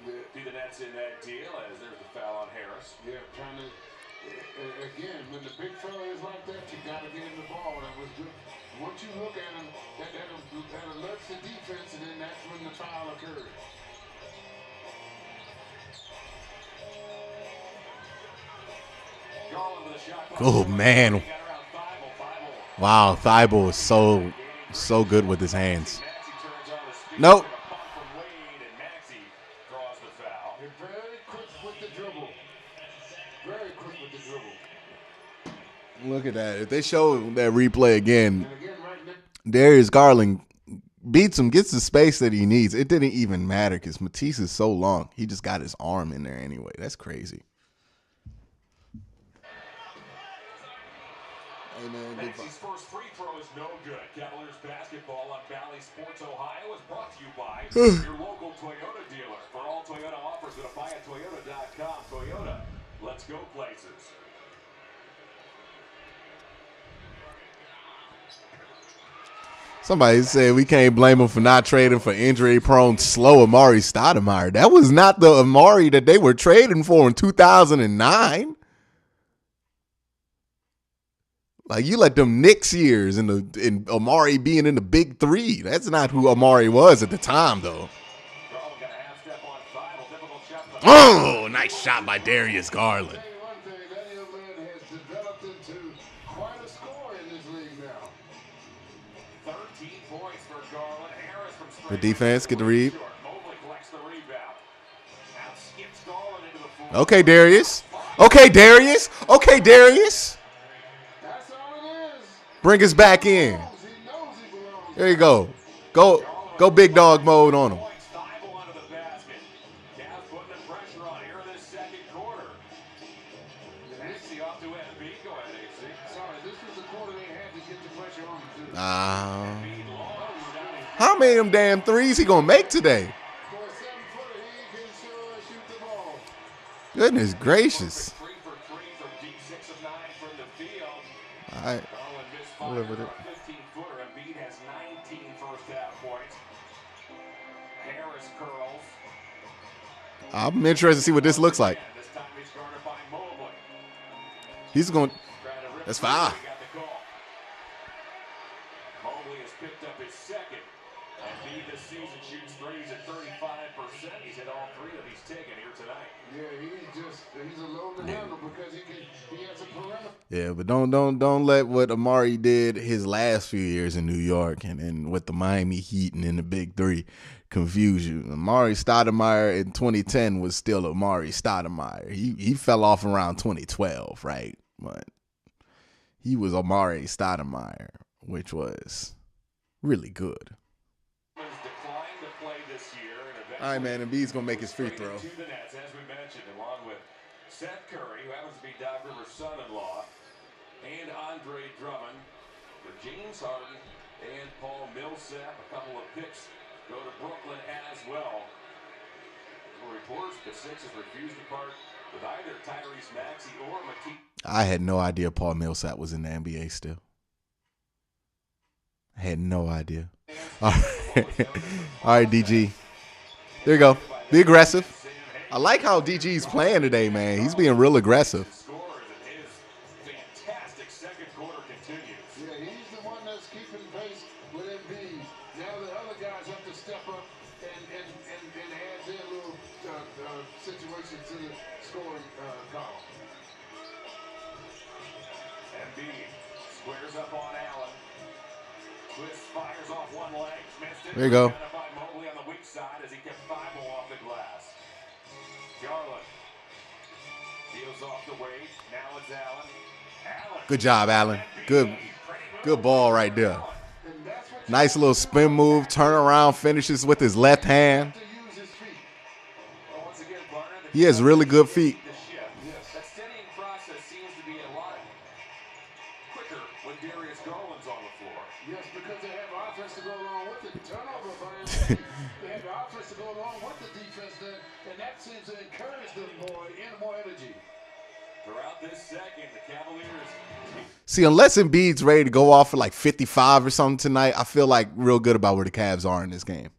to the Nets in that deal, as there's the foul on Harris. Yeah, trying to, again, when the big fella is like that, you got to get him the ball. That was good. Once you look at him, that alerts the defense, and then that's when the foul occurs. Garland with a shot clock. Oh, man. Got around Thibault. Wow, Thibault is so good with his hands. Maxey turns on the speed. Nope. A punt from Wade, and Maxey draws the foul. Look at that. If they show that replay again, Darius Garland beats him, gets the space that he needs. It didn't even matter because Matisse is so long. He just got his arm in there anyway. That's crazy. Hey, man, Maxi's first free throw is no good. Cavaliers basketball on Valley Sports Ohio is brought to you by your local Toyota dealer. For all Toyota offers, go to buyatoyota.com. Toyota, let's go places. Somebody said we can't blame him for not trading for injury-prone, slow Amari Stoudemire. That was not the Amari that they were trading for in 2009. Like, you let them Knicks years in Amari being in the big three. That's not who Amari was at the time, though. Oh, nice shot by Darius Garland. Good defense, get the read. Okay, Darius. Okay, Darius. Okay, Darius. Bring us back in. There you go. Go big dog mode on him. How many of them damn threes he gonna make today? Goodness gracious. All right. Live with it. I'm interested to see what this looks like. He's going. That's foul. Mobley has picked up his second. Embiid this season shoots threes at 35%. He's hit all three that he's taken here tonight. Yeah, he's a load to handle because he has a perimeter. Yeah, but don't let what Amari did his last few years in New York and with the Miami Heat and in the Big Three confuse you. Amari Stoudemire in 2010 was still Amari Stoudemire. He fell off around 2012, right? But he was Amari Stoudemire, which was really good. All right, man, Embiid's going to make his free throw. As we mentioned, along with Seth Curry, who happens to be Doc Rivers' son-in-law, and Andre Drummond, for James Harden and Paul Millsap. A couple of picks go to Brooklyn as well. Reports the Sixers refused to part with either Tyrese Maxey or Matisse. I had no idea Paul Millsap was in the NBA still. I had no idea. All right, DG. There you go. Be aggressive. I like how DG's playing today, man. He's being real aggressive. Fantastic second quarter continues. Yeah, he's the one that's keeping pace with Embiid. Now the other guys have to step up and add their little situation to the scoring column. Embiid squares up on Allen. Twist fires off one leg. There you go. Mobley on the weak side as he kept five off the glass. Garland deals off the weight. Now it's Allen. Good job, Allen. Good ball right there. Nice little spin move, turn around, finishes with his left hand. He has really good feet. That steadying process seems to be a lot quicker when Darius Garland's on the floor. Yes, because they have offense to go along with it. Turnover by Embiid. They have offense to go along with the defense then, and that seems to encourage them more and more energy. Throughout this second, the Cavaliers. See, unless Embiid's ready to go off for like 55 or something tonight, I feel like real good about where the Cavs are in this game.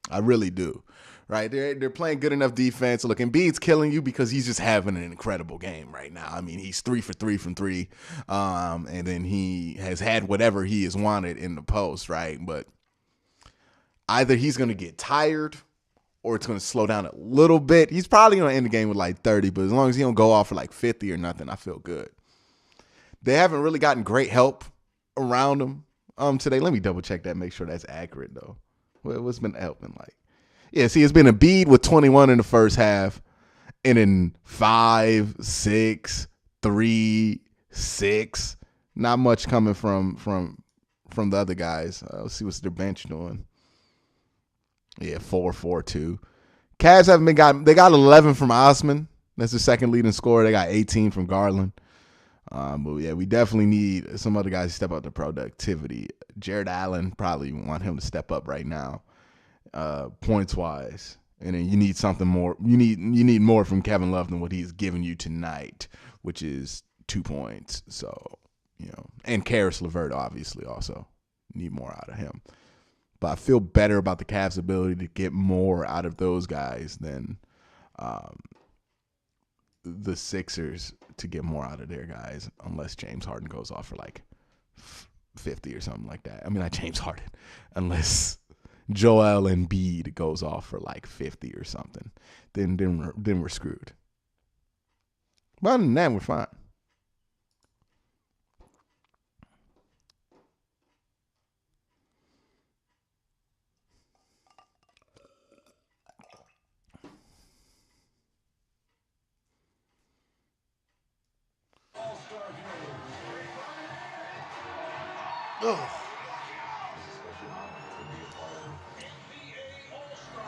I really do. Right? They're playing good enough defense. Look, Embiid's killing you because he's just having an incredible game right now. I mean, he's 3 for 3 from three. And then he has had whatever he has wanted in the post, right? But either he's going to get tired or it's going to slow down a little bit. He's probably going to end the game with like 30, but as long as he don't go off for like 50 or nothing, I feel good. They haven't really gotten great help around him today. Let me double check that, make sure that's accurate though. What's been helping like? Yeah, see, it's been Embiid with 21 in the first half, and then 5, 6, 3, 6. Not much coming from the other guys. Let's see what's their bench doing. Yeah, 4, 4, 2. Cavs haven't been got. They got 11 from Osman. That's the second leading scorer. They got 18 from Garland. But yeah, we definitely need some other guys to step up the productivity. Jared Allen, probably want him to step up right now, points wise. And then you need something more. You need more from Kevin Love than what he's given you tonight, which is 2 points. So, and Karis LeVert obviously also need more out of him. But I feel better about the Cavs' ability to get more out of those guys than the Sixers to get more out of their guys, unless James Harden goes off for like 50 or something like that. I mean, not James Harden, unless Joel Embiid goes off for like 50 or something. Then we're screwed. But other than that, we're fine.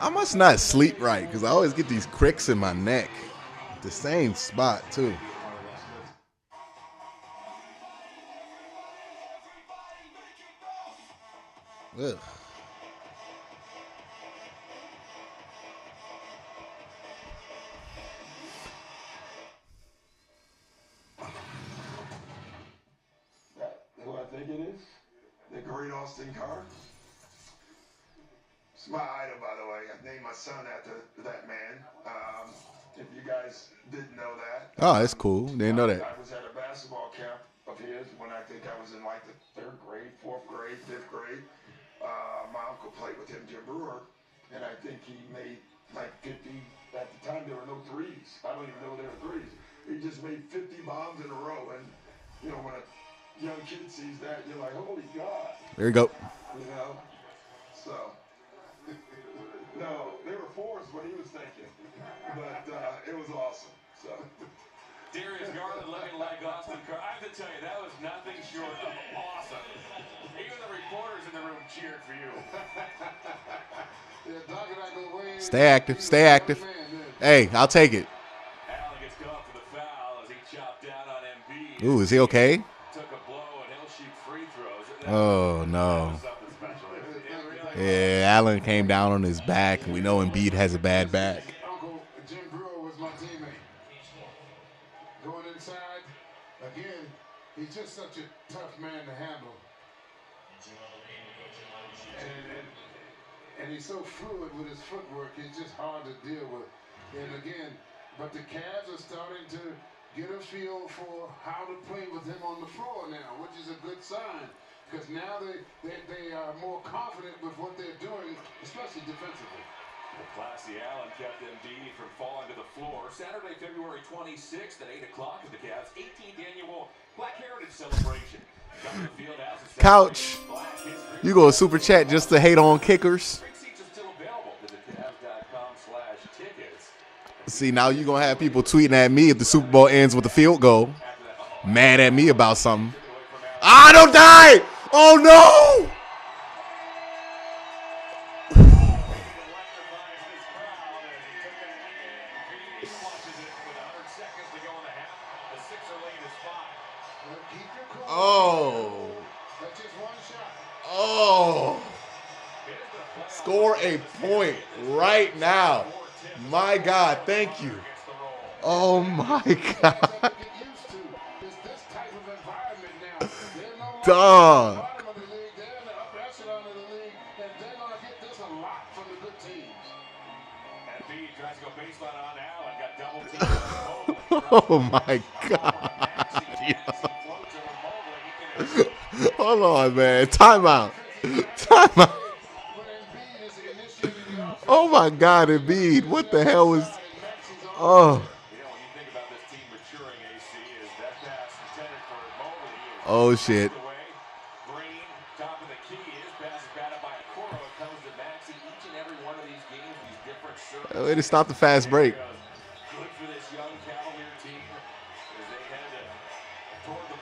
I must not sleep right because I always get these cricks in my neck. The same spot, too. Ugh. Who I think it is? The great Austin Carr. It's my idol, by the way. I named my son after that man. If you guys didn't know that. Oh, that's cool. Didn't know that. I was at a basketball camp of his when I think I was in like the 3rd grade, 4th grade, 5th grade. My uncle played with him, Jim Brewer, and I think he made like 50. At the time, there were no threes. I don't even know there were threes. He just made 50 bombs in a row, and when a young kid sees that, you're like, holy God. There you go. So. No, they were 4s what he was thinking, but it was awesome. So. Darius Garland looking like Austin Carr. I have to tell you, that was nothing short of awesome. Even the reporters in the room cheered for you. Stay active. Stay active. Hey, I'll take it. Allen gets called for the foul as he chopped down on Embiid. Ooh, is he okay? Took a blow and he'll shoot free throws. Oh, no. Yeah, Allen came down on his back. We know Embiid has a bad back. Uncle Jim Brewer was my teammate. Going inside, again, he's just such a tough man to handle. And he's so fluid with his footwork, it's just hard to deal with. And again, but the Cavs are starting to get a feel for how to play with him on the floor now, which is a good sign. Because now they are more confident with what they're doing, especially defensively. The classy Allen kept Embiid from falling to the floor. Saturday, February 26th at 8 o'clock at the Cavs' 18th annual Black Heritage Celebration. Come to the field house. Couch, you go to Super Chat just to hate on kickers. Seats are still available. Visit Cavs.com/tickets. See, now you're going to have people tweeting at me if the Super Bowl ends with a field goal. Mad at me about something. Ah, don't die! Oh, no! Oh. Oh. Score a point right now. My God, thank you. Oh, my God. Dog. Oh my God. Hold on, man. Time out. Time out. Oh my God, Embiid. What the hell was. Oh. Oh shit. Way to stop the fast break. Good for this young Cavalier team as they head toward the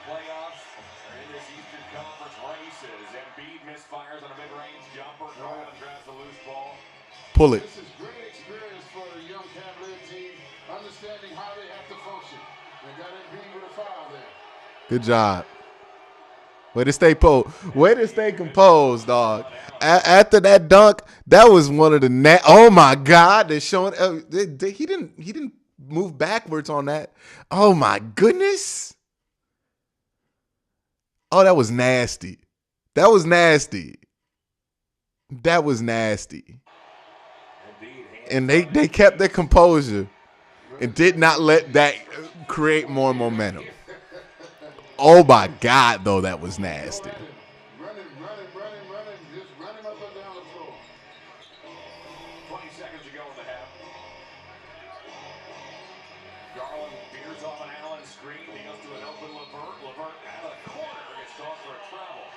misses. Embiid misfires on a mid-range jumper. Garland grabs the loose ball. Pull it. This is great experience for a young Cavalier team, understanding how they have to function. They got Embiid with a foul there. Good job. Way to stay composed, dog. After that dunk, that was one of the oh my God, they're showing he didn't move backwards on that. Oh my goodness. Oh, that was nasty. That was nasty. And they kept their composure and did not let that create more momentum. Oh my God, though, that was nasty. Run him. Just run him up and down the floor. 20 seconds to go in the half. Garland veers off an Allen screen. He goes to an open Levert. Levert out of the corner. Gets called for a travel.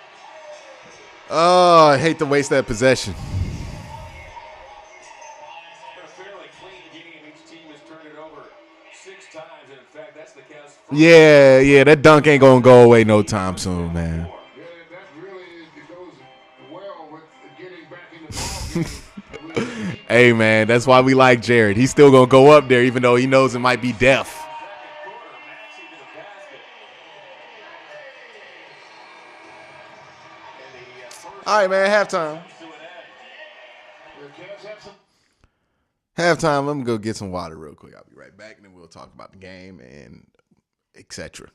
Oh, I hate to waste that possession. A fairly clean game. Each team has turned it over 6 times. And in fact, that's the Cavs' first. Yeah, that dunk ain't gonna go away no time soon, man. Yeah, that really goes well with getting back in the ball game. Hey, man, that's why we like Jared. He's still gonna go up there, even though he knows it might be death. Second quarter, Maxey to the basket. And the first All right, man, halftime. comes to an end. The Cavs have some. Halftime, let me go get some water real quick. I'll be right back, and then we'll talk about the game and etc.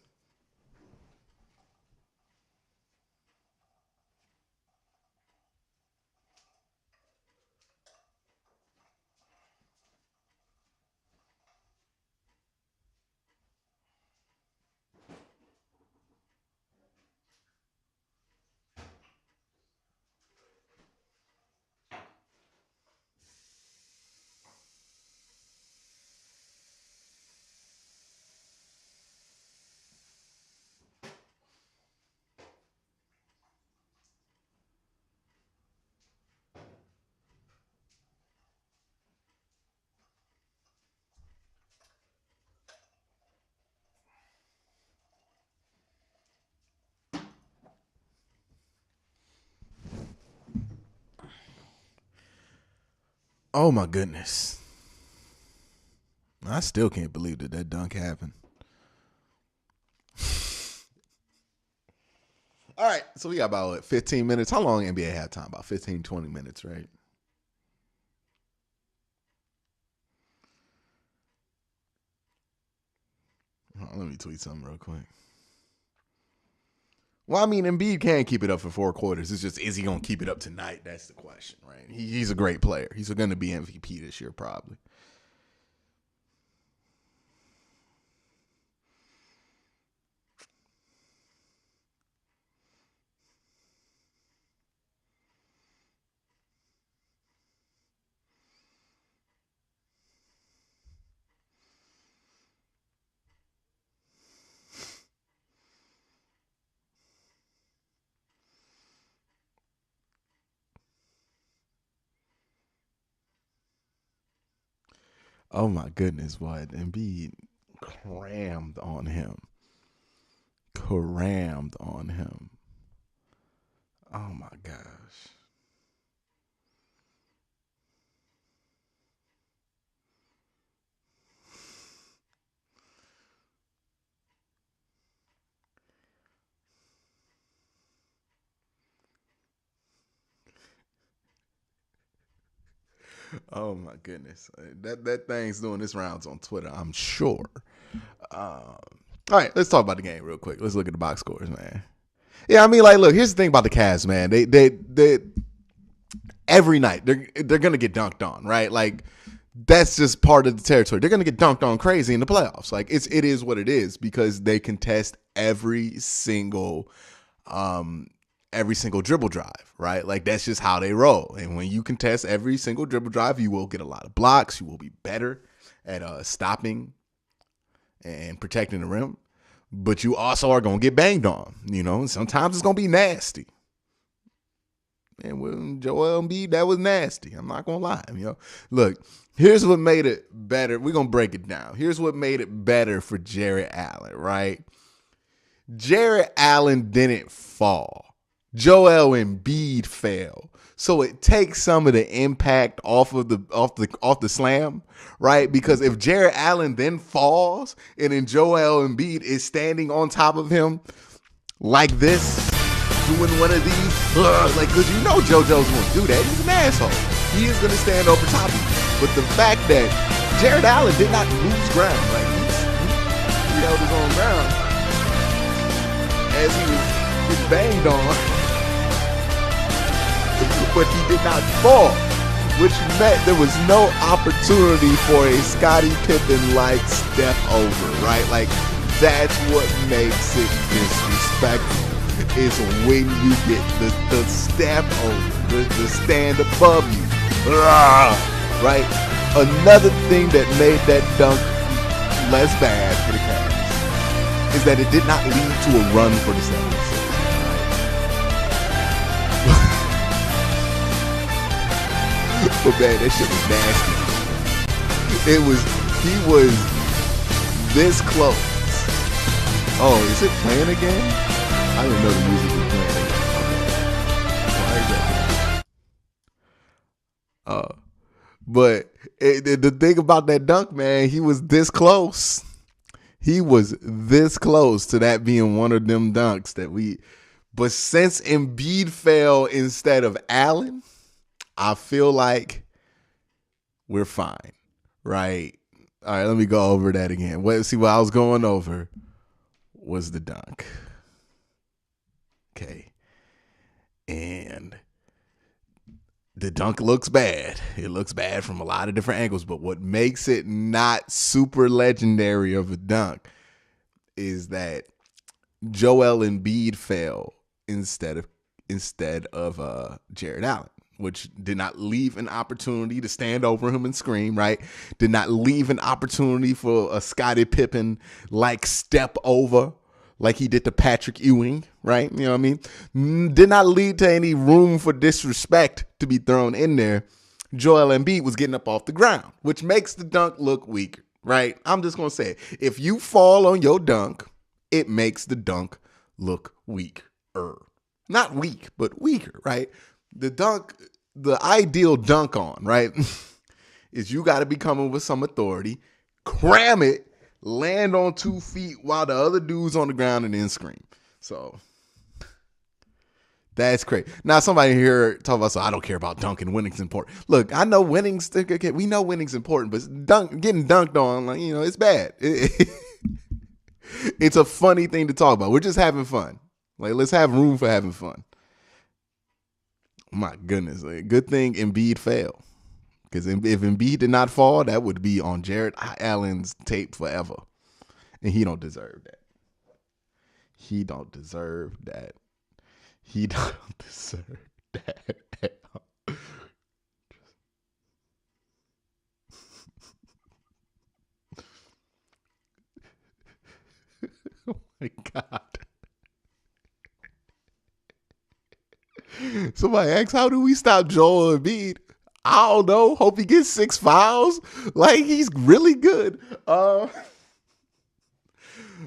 Oh my goodness. I still can't believe that dunk happened. All right, so we got about 15 minutes. How long NBA halftime? About 15, 20 minutes, right? Let me tweet something real quick. Well, I mean, Embiid can keep it up for 4 quarters. It's just, is he going to keep it up tonight? That's the question, right? He's a great player. He's going to be MVP this year, probably. Oh my goodness, what? Embiid crammed on him. Oh my gosh. Oh my goodness. That thing's doing this rounds on Twitter, I'm sure. All right, let's talk about the game real quick. Let's look at the box scores, man. Yeah, I mean, like, look, here's the thing about the Cavs, man. They every night they're gonna get dunked on, right? Like, that's just part of the territory. They're gonna get dunked on crazy in the playoffs. Like, it is what it is because they contest every single dribble drive, right? Like, that's just how they roll. And when you contest every single dribble drive, you will get a lot of blocks. You will be better at stopping and protecting the rim. But you also are going to get banged on, you know. Sometimes it's going to be nasty. And with Joel Embiid, that was nasty. I'm not going to lie, you know. Look, here's what made it better. We're going to break it down. Here's what made it better for Jarrett Allen, right? Jarrett Allen didn't fall. Joel Embiid fell. So it takes some of the impact off the slam, right? Because if Jared Allen then falls and then Joel Embiid is standing on top of him like this, doing one of these, like, because you know JoJo's going to do that. He's an asshole. He is going to stand over top of you. But the fact that Jared Allen did not lose ground, like he held his own ground as he was getting banged on, but he did not fall, which meant there was no opportunity for a Scottie Pippen-like step over, right? Like, that's what makes it disrespectful, is when you get the step over, the stand above you, right? Another thing that made that dunk less bad for the Cavs is that it did not lead to a run for the 76ers. But man, that shit was nasty. He was this close. Oh, is it playing again? I didn't know the music was playing again. Okay. But the thing about that dunk, man, he was this close. He was this close to that being one of them dunks that but since Embiid fell instead of Allen, I feel like we're fine, right? All right, let me go over that again. See, what I was going over was the dunk. Okay. And the dunk looks bad. It looks bad from a lot of different angles, but what makes it not super legendary of a dunk is that Joel Embiid fell instead of Jared Allen, which did not leave an opportunity to stand over him and scream, right? Did not leave an opportunity for a Scottie Pippen-like step over like he did to Patrick Ewing, right? You know what I mean? Did not lead to any room for disrespect to be thrown in there. Joel Embiid was getting up off the ground, which makes the dunk look weaker, right? I'm just going to say it. If you fall on your dunk, it makes the dunk look weaker. Not weak, but weaker, right? The ideal dunk on, right, is you got to be coming with some authority, cram it, land on 2 feet while the other dude's on the ground, and then scream. So that's crazy. Now somebody here talk about, so I don't care about dunking. Winning's important. Look, I know winning's, we know winning's important, but getting dunked on, like, you know, it's bad. It's a funny thing to talk about. We're just having fun. Like, let's have room for having fun. My goodness, like, good thing Embiid fell. Because if Embiid did not fall, that would be on Jared Allen's tape forever. And he don't deserve that. He don't deserve that. He don't deserve that at all. Oh my God. Somebody asks, how do we stop Joel Embiid? I don't know. Hope he gets 6 fouls. Like, he's really good.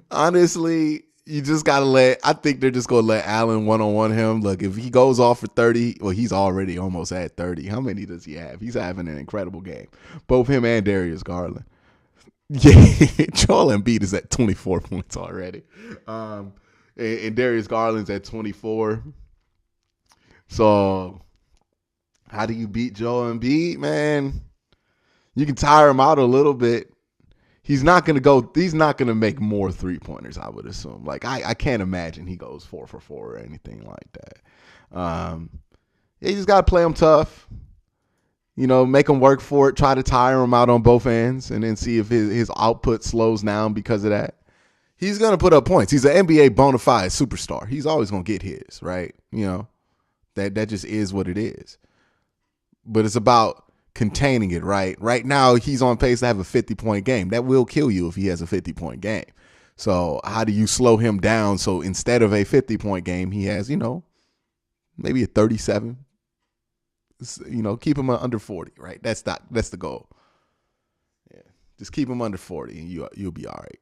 Honestly, you just got to I think they're just going to let Allen one-on-one him. Look, if he goes off for 30, well, he's already almost at 30. How many does he have? He's having an incredible game. Both him and Darius Garland. Yeah, Joel Embiid is at 24 points already. And Darius Garland's at 24. So, how do you beat Joel Embiid, man? You can tire him out a little bit. He's not gonna make more 3-pointers, I would assume. Like, I can't imagine he goes 4 for 4 or anything like that. You just gotta play him tough. You know, make him work for it. Try to tire him out on both ends, and then see if his output slows down because of that. He's gonna put up points. He's an NBA bona fide superstar. He's always gonna get his, right? You know, that just is what it is. But it's about containing it, right? Right now, he's on pace to have a 50-point game. That will kill you if he has a 50-point game. So how do you slow him down so instead of a 50-point game, he has, you know, maybe a 37? You know, keep him under 40, right? That's the goal. Yeah, just keep him under 40, and you'll be all right.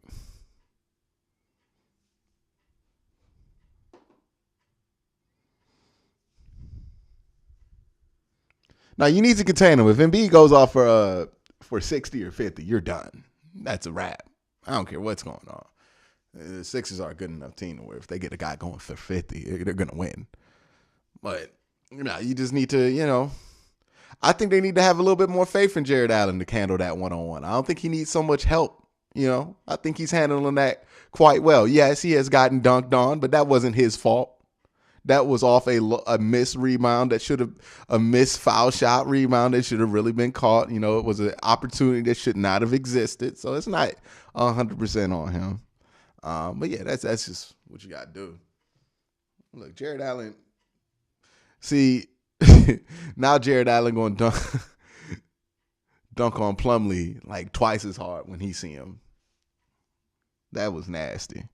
Now you need to contain him. If Embiid goes off for 60 or 50, you're done. That's a wrap. I don't care what's going on. The Sixers are a good enough team where if they get a guy going for 50, they're going to win. But, you just need to, I think they need to have a little bit more faith in Jared Allen to handle that one-on-one. I don't think he needs so much help. I think he's handling that quite well. Yes, he has gotten dunked on, but that wasn't his fault. That was off a missed rebound that should have a missed foul shot rebound that should have really been caught. It was an opportunity that should not have existed. So it's not 100% on him. But yeah, that's just what you got to do. Look, Jared Allen. See, now Jared Allen going to dunk on Plumlee like twice as hard when he see him. That was nasty.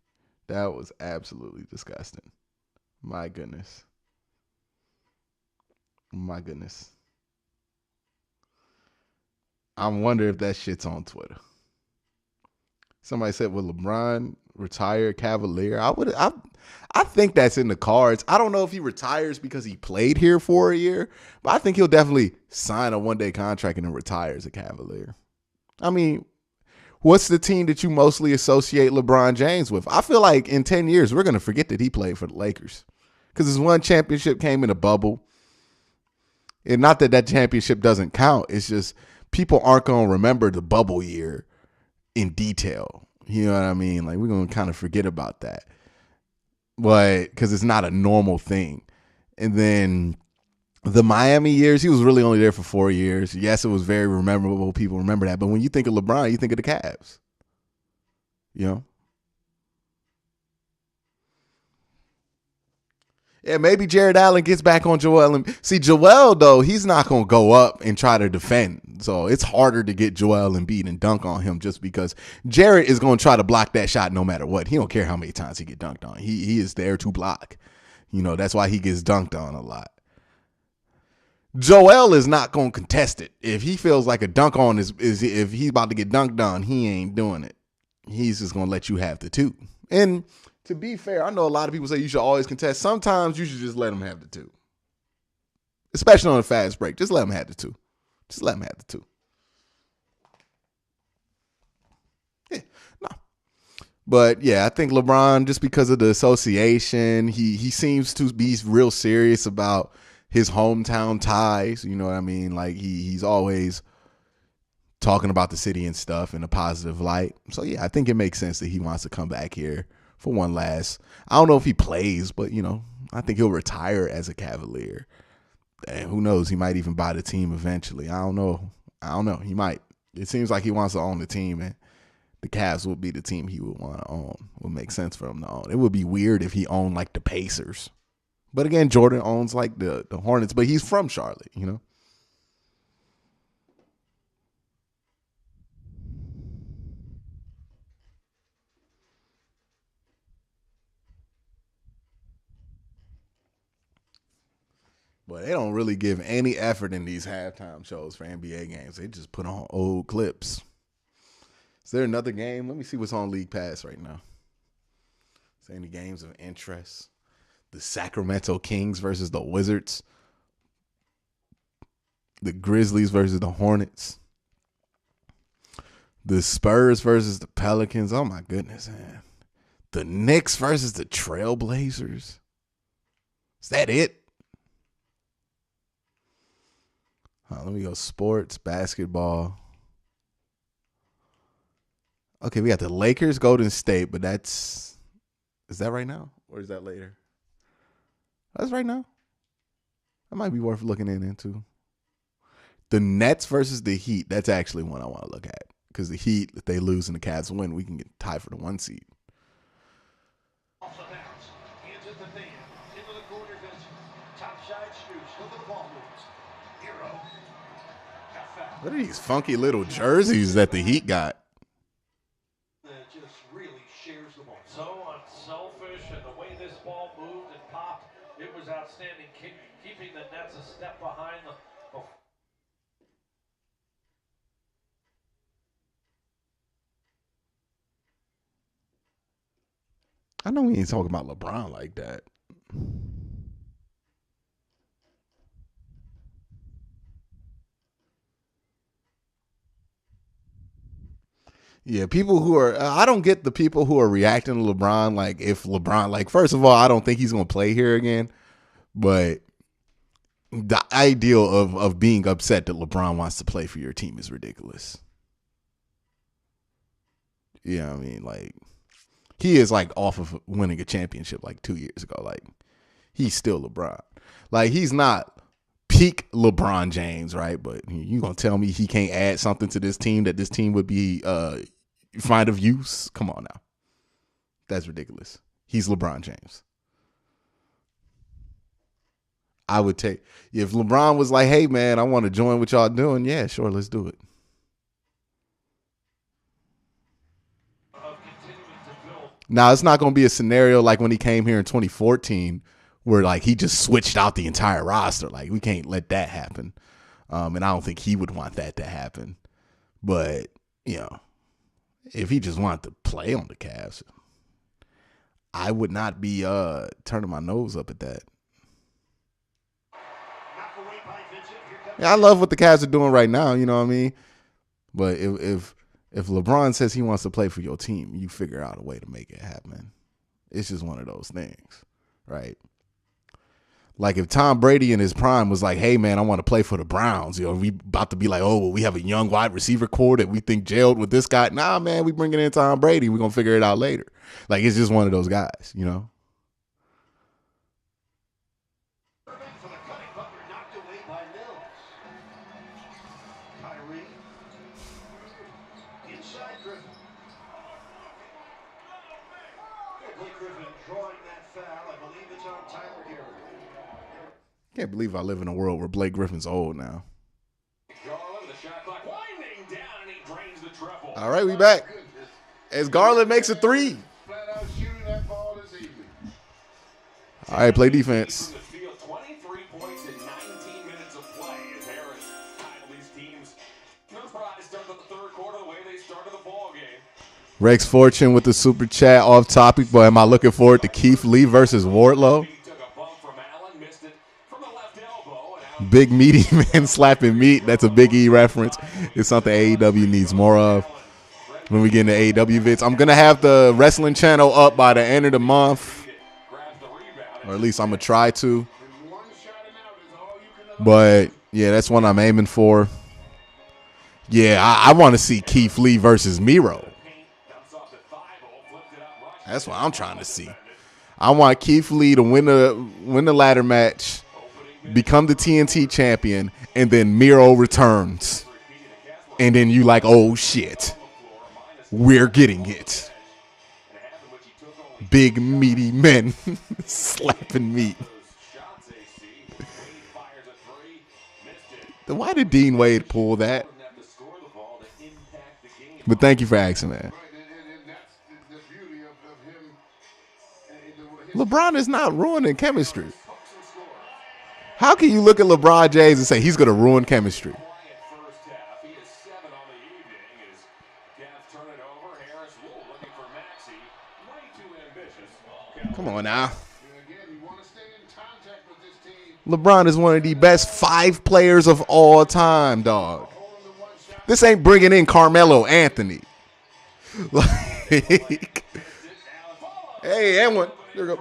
That was absolutely disgusting. My goodness. I wonder if that shit's on Twitter. Somebody said, will LeBron retire Cavalier? I think that's in the cards. I don't know if he retires because he played here for a year, but I think he'll definitely sign a one-day contract and then retire as a Cavalier. I mean, what's the team that you mostly associate LeBron James with? I feel like in 10 years, we're going to forget that he played for the Lakers because his one championship came in a bubble. And not that championship doesn't count. It's just people aren't going to remember the bubble year in detail. You know what I mean? Like, we're going to kind of forget about that. But because it's not a normal thing. And then the Miami years, he was really only there for 4 years. Yes, it was very memorable. People remember that. But when you think of LeBron, you think of the Cavs. Yeah, maybe Jared Allen gets back on Joel. See, Joel, though, he's not going to go up and try to defend. So it's harder to get Joel Embiid and dunk on him just because Jared is going to try to block that shot no matter what. He don't care how many times he get dunked on. He is there to block. That's why he gets dunked on a lot. Joel is not going to contest it. If he feels like a dunk on is if he's about to get dunked on, he ain't doing it. He's just going to let you have the two. And to be fair, I know a lot of people say you should always contest. Sometimes you should just let them have the two. Especially on a fast break. Just let them have the two. Yeah, no. But yeah, I think LeBron, just because of the association, he seems to be real serious about his hometown ties. You know what I mean? Like he's always talking about the city and stuff in a positive light. So yeah, I think it makes sense that he wants to come back here for one last. I don't know if he plays, but I think he'll retire as a Cavalier. And who knows? He might even buy the team eventually. I don't know. He might. It seems like he wants to own the team, and the Cavs would be the team he would want to own. Would make sense for him to own. It would be weird if he owned like the Pacers. But again, Jordan owns like the Hornets, but he's from Charlotte, But they don't really give any effort in these halftime shows for NBA games. They just put on old clips. Is there another game? Let me see what's on League Pass right now. Is there any games of interest? The Sacramento Kings versus the Wizards. The Grizzlies versus the Hornets. The Spurs versus the Pelicans. Oh, my goodness, man. The Knicks versus the Trailblazers. Is that it? Let me go sports, basketball. Okay, we got the Lakers, Golden State, but is that right now? Or is that later? That's right now. That might be worth looking into. The Nets versus the Heat. That's actually one I want to look at. Because the Heat, if they lose and the Cavs win, we can get tied for the 1 seed. What are these funky little jerseys that the Heat got? Just really shares the ball. So unselfish, and the way this ball moved and popped, it was outstanding. Keeping the Nets a step behind the. I know we ain't talking about LeBron like that. Yeah, people who are I don't get the people who are reacting to LeBron. Like, if LeBron, like, first of all, I don't think he's going to play here again. But the ideal of being upset that LeBron wants to play for your team is ridiculous. Yeah, I mean, like, he is like off of winning a championship like 2 years ago. Like, he's still LeBron. Like, he's not peak LeBron James, right? But you gonna tell me he can't add something to this team that this team would be find of use? Come on now, that's ridiculous. He's LeBron James. I would take, if LeBron was like, hey man, I want to join what y'all doing. Yeah, sure, let's do it. Now, it's not going to be a scenario like when he came here in 2014 where, like, he just switched out the entire roster. Like, we can't let that happen. And I don't think he would want that to happen. But, you know, if he just wanted to play on the Cavs, I would not be turning my nose up at that. Yeah, I love what the Cavs are doing right now, you know what I mean? But if LeBron says he wants to play for your team, you figure out a way to make it happen. It's just one of those things, right? Like, if Tom Brady in his prime was like, hey, man, I want to play for the Browns, you know, we about to be like, oh, well, we have a young wide receiver core that we think gelled with this guy. Nah, man, we bringing in Tom Brady. We're going to figure it out later. Like, it's just one of those guys, you know? Can't believe I live in a world where Blake Griffin's old now. All right, we back. As Garland makes a three. All right, play defense. 23 points in 19 minutes of play as Harris titled these teams. No surprise, started the third quarter the way they started the ball game. Rex Fortune with the super chat, off topic, but am I looking forward to Keith Lee versus Wardlow? Big meaty man slapping meat. That's a Big E reference. It's something AEW needs more of when we get into AEW vids. I'm going to have the wrestling channel up by the end of the month, or at least I'm going to try to. But, yeah, that's what I'm aiming for. Yeah, I want to see Keith Lee versus Miro. That's what I'm trying to see. I want Keith Lee to win the ladder match, become the TNT champion, and then Miro returns. And then you like, oh, shit. We're getting it. Big, meaty men slapping meat. Then why did Dean Wade pull that? But thank you for asking, man. LeBron is not ruining chemistry. How can you look at LeBron James and say he's going to ruin chemistry? Come on now. LeBron is one of the best 5 players of all time, dog. This ain't bringing in Carmelo Anthony. Like, hey, and one. There we go.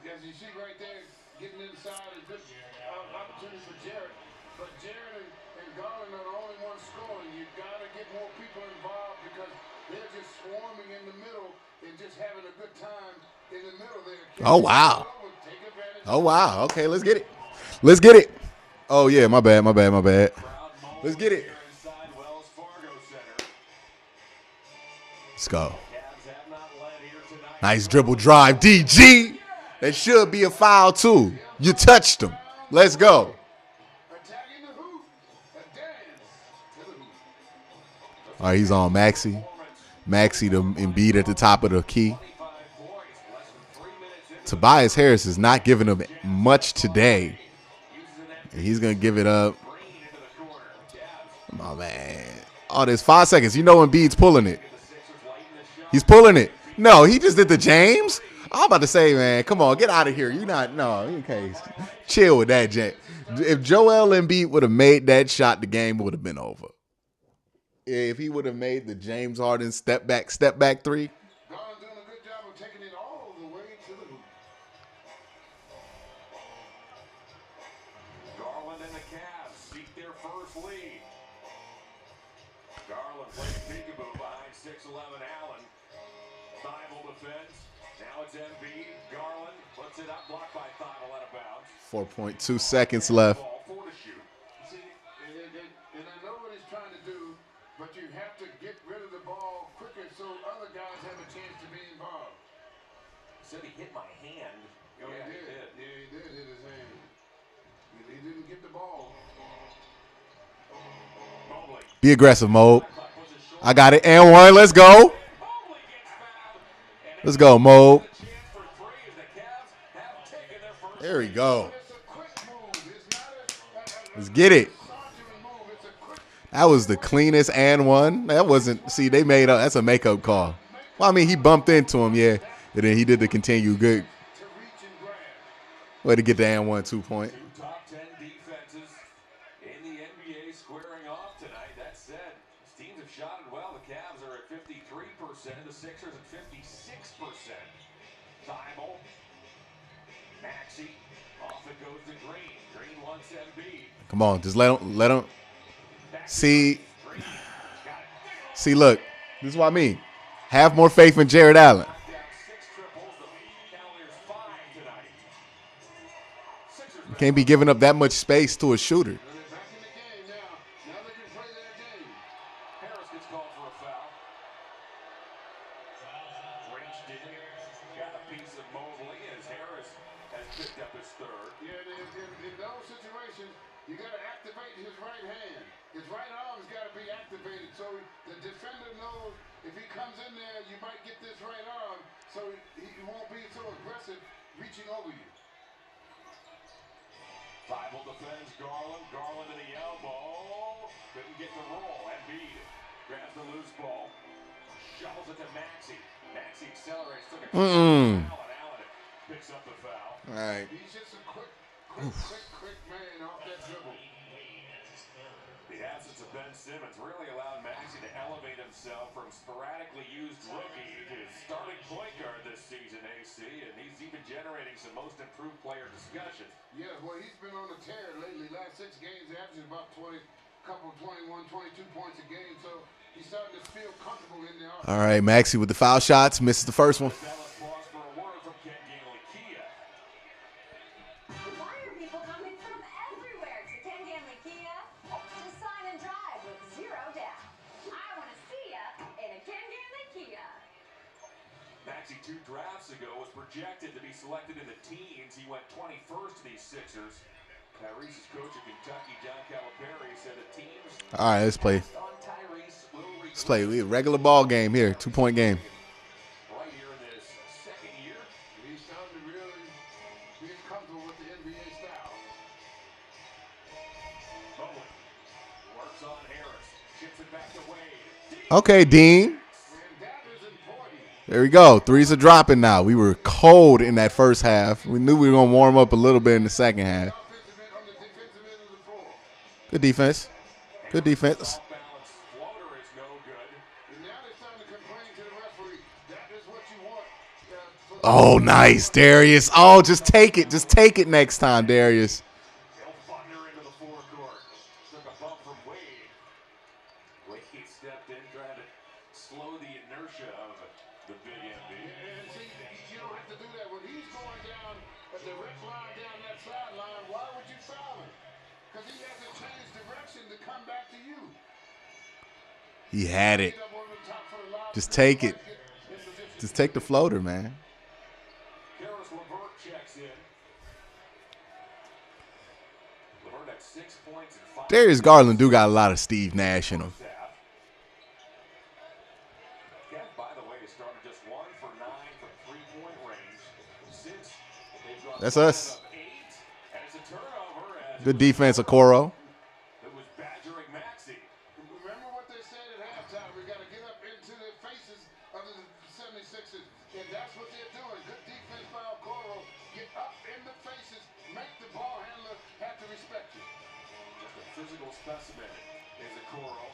As you see right there, getting inside is good opportunity for Jarrett. But Jarrett and Garland are the only ones scoring. You've got to get more people involved because they're just swarming in the middle and just having a good time in the middle there. Oh, wow. Oh, wow. Okay, let's get it. Let's get it. Oh, yeah, my bad. Let's get it. Let's go. Nice dribble drive, DG. That should be a foul, too. You touched him. Let's go. All right, he's on Maxey. Maxey to Embiid at the top of the key. Tobias Harris is not giving him much today. And he's going to give it up. Come on, man. Oh, there's 5 seconds. You know Embiid's pulling it. He's pulling it. No, he just did the James. I'm about to say, man, come on, get out of here. You can't chill with that, Jet. If Joel Embiid would have made that shot, the game would have been over. If he would have made the James Harden step back three. Garland doing a good job of taking it all the way to the hoop. Garland and the Cavs seek their first lead. Garland plays peekaboo behind 6'11" Allen. Thibault defense. Now it's Embiid. Garland puts it up, blocked by Thibault out of bounds. 4.2 seconds left. Ball, 4 to shoot. See, and I know what he's trying to do, but you have to get rid of the ball quicker so other guys have a chance to be involved. Said he hit my hand. Yeah, he did. Yeah, he did hit his hand. He didn't get the ball. Mobley. Be aggressive, Mo. I got it. And one. Let's go. Mobley gets fouled. And Let's go, Mo. a chance for 3 as the Cavs have taken their first. There we go. It's a quick move. It's not Let's get it. sauntering move. It's a quick That was the cleanest and one. That wasn't. See, they made up. That's a makeup call. Well, I mean, he bumped into him, yeah, and then he did the continue good. to reach and grab. Way to get the and 1 2 point. 2 top 10 defenses in the NBA squaring off tonight. That said, these teams have shot it well. The Cavs are at 53%, the Sixers at 56%. Thibault, Maxey, off it goes to Green. Green wants Embiid. Come on, just let him. See, Green, got it. see, look, this is what I mean. Have more faith in Jared Allen. Down 6 triples. The Cavaliers 5 tonight. Sixers Can't be giving up that much space to a shooter. They're back in the game now. Now they can play their game. Harris gets called for a foul. Reached in, got a piece of Mobley as Harris has picked up his 3rd. Yeah, in those situations, you got to activate his right hand. His right arm's got to be activated so the defender knows if he comes in there, you might get this right arm, so he won't be so aggressive reaching over you. Thibault defends Garland. Garland to the elbow. Couldn't get the roll. Embiid grabs the loose ball. Shovels it to Maxey. Maxey accelerates. Took a foul, and Allen picks up the foul. All right. He's just a quick man off that dribble. The absence of Ben Simmons really allowed Maxey to elevate himself from sporadically used rookie to starting point guard this season, AC, and he's even generating some most improved player discussion. Yeah, well, he's been on a tear lately. Last 6 games, averaging about 21, 22 points a game, so he's starting to feel comfortable in there. All right, Maxey with the foul shots. Misses the first one. Dallas pause for a word from Ken Ganley-Kia. Why are people coming from everywhere to Ken Ganley Kia? Just sign and drive with 0 down. I want to see ya in a Ken Ganley Kia. Maxey 2 drafts ago was projected to be selected in the teens. He went 21st to these Sixers. Tyrese's coach at Kentucky, John Calipari, said the teams All right, let's play. on Tyrese will Let's play. We a regular ball game here. 2-point game. right here in this second year. He's starting to really be comfortable with the NBA style. Mobley works on Harris. Chips it back to Wade. Okay, Dean. And that is important. There we go. Threes are dropping now. We were cold in that first half. We knew we were going to warm up a little bit in the second half. Offensive end on the defensive end of the floor. Good defense. Good defense. Off-balance floater is no good. And now they're starting to complain to the referee. That is what you want. Oh, nice, Darius. Oh, just take it. Just take it next time, Darius. They'll thunder into the forecourt. Took a bump from Wade. Wade stepped in, trying to slow the inertia of the big MB. And see, you don't have to do that. When he's going down a direct line down that sideline, why would you foul him? Because he has to change direction to come back to you. He had it. Up over the top for the lob. Just take it. In position. Just take the floater, man. Karis LeVert checks in. LeVert had 6 points and 5. Darius Garland do got a lot of Steve Nash in him. Kev, by the way, has started just 1 for 9 from 3-point range since they've gone That's us. up 8, and it's a turnover as Good defense, Okoro. it was badgering Maxey. Remember what they said at halftime. We got to get up into the faces of the 76ers. And that's what they're doing. Good defense. physical specimen is a Coral.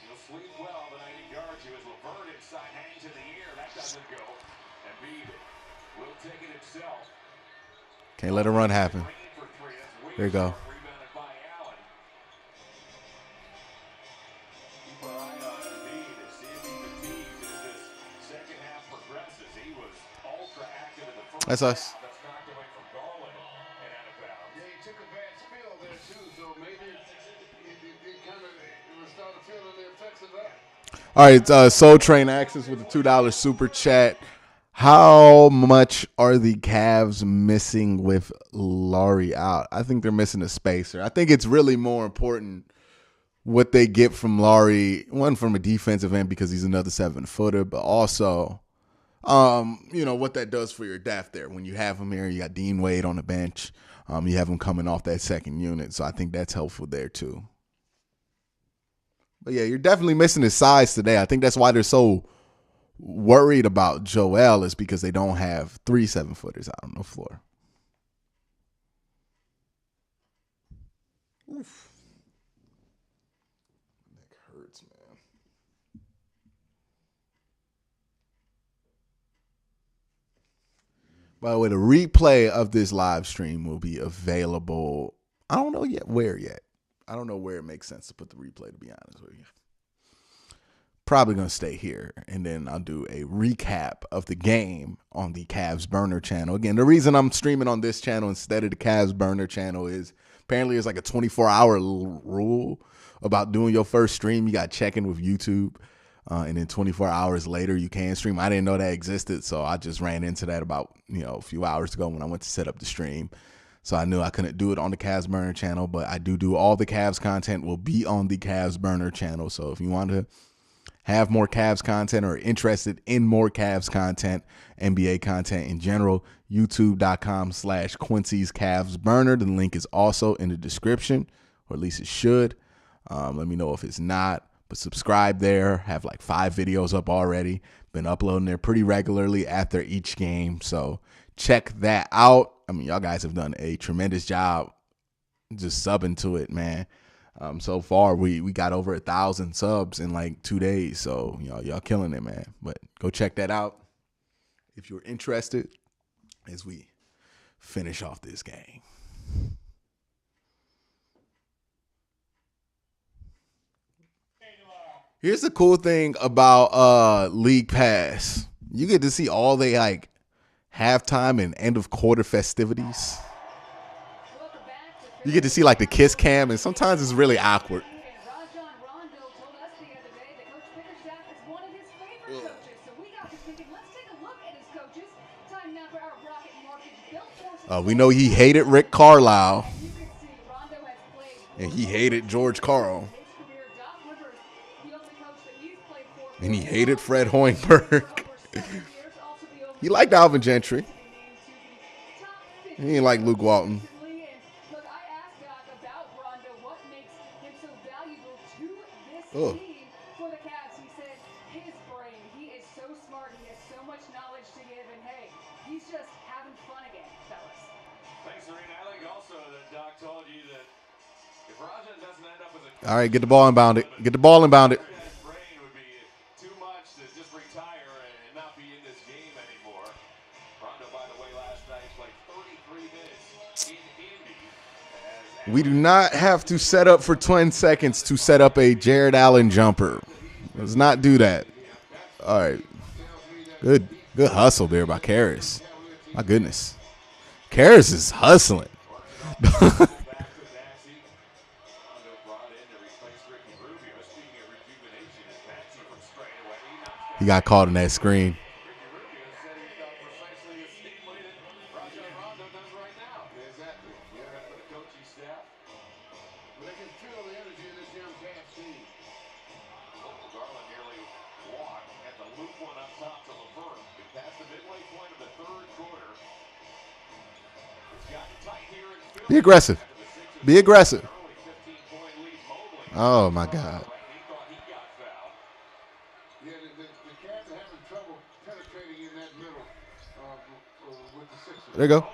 He'll sleep well the night he guards you as LeVert inside hangs in the air. That doesn't go. Embiid will take it himself. Can't let a run happen. There you go. Rebounded by Allen. Keep our eye on Embiid to see if he fatigues as this second half progresses. He was ultra active in the first That's us. half. That's knocked away from Garland and out of bounds. Yeah, he took a bad spill there too, so maybe it kind of started feeling the effects of that. All right, Soul Train Access with the $2 super chat. How much are the Cavs missing with Laurie out? I think they're missing a spacer. I think it's really more important what they get from Laurie, one from a defensive end because he's another 7-footer, but also, what that does for your depth there. When you have him here, you got Dean Wade on the bench. You have him coming off that second unit, so I think that's helpful there too. But yeah, you're definitely missing his size today. I think that's why they're so worried about Joel, is because they don't have 3 7-footers out on the floor. Oof. Neck hurts, man. By the way, the replay of this live stream will be available. I don't know where yet. I don't know where it makes sense to put the replay, to be honest with you. Probably going to stay here, and then I'll do a recap of the game on the CAVS Burner channel. Again, the reason I'm streaming on this channel instead of the CAVS Burner channel is apparently it's like a 24-hour rule about doing your first stream. You got to check in with YouTube, and then 24 hours later you can stream. I didn't know that existed, so I just ran into that about a few hours ago when I went to set up the stream. So I knew I couldn't do it on the CAVS Burner channel, but I do all the CAVS content will be on the CAVS Burner channel. So if you want to have more CAVS content or interested in more CAVS content, NBA content in general, youtube.com/QUINCY'S CAVS Burner. The link is also in the description, or at least it should. Let me know if it's not, but subscribe there. Have like 5 videos up already. Been uploading there pretty regularly after each game. So check that out. I mean, y'all guys have done a tremendous job just subbing to it, man. So far, we got over 1,000 subs in like 2 days. So, y'all killing it, man. But go check that out if you're interested as we finish off this game. Here's the cool thing about League Pass. You get to see all the like halftime and end of quarter festivities. You get to see like the kiss cam, and sometimes it's really awkward. We know he hated Rick Carlisle, and he hated George Karl, and he hated Fred Hoiberg. He liked Alvin Gentry. He didn't like Luke Walton. Oh. For the Cavs, he said his brain, he is so smart, he has so much knowledge to give, and hey, he's just having fun again, fellas. Thanks, Serena. I think also that Doc told you that if Rajan doesn't end up as a All right, get the ball inbound it. Get the ball inbound it. his brain would be too much to just retire and not be in this game anymore. Rondo, by the way, last night played 33 minutes in Indy. We do not have to set up for 20 seconds to set up a Jared Allen jumper. Let's not do that. All right. Good hustle there by Karras. My goodness. Karras is hustling. He got caught in that screen. Be aggressive. Be aggressive. Oh, my God. Yeah, the Cavs are having trouble penetrating in that middle with the Sixers. There you go.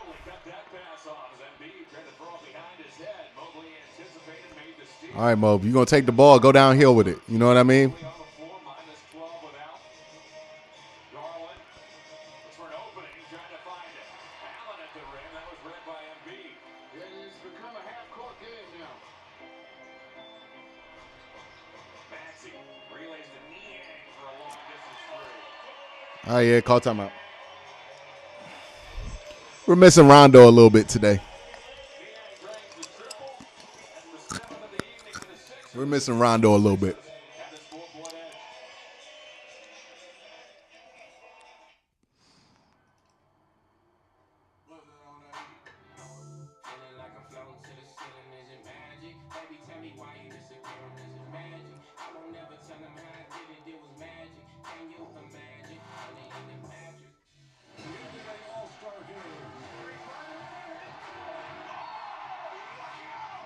All right, Mo, you're going to take the ball, go downhill with it. You know what I mean? On the floor, minus 12 without. Garland looks for an opening, trying to find it. Allen at the rim. That was read by Embiid. It has become a half-court game now. Maxey relays to Niang for a long-distance three. Oh, yeah, call timeout. We're missing Rondo a little bit today. Niang drags the triple. That's the 7th of the evening for the Sixers. We're missing Rondo a little bit. Have this 4-point edge. Feeling like I'm floating to the ceiling, is it magic? Baby, tell me why you disappearing, is it magic? I won't never tell them how I did it, it was magic. Can you imagine? Honey in the mattress. All-Star game.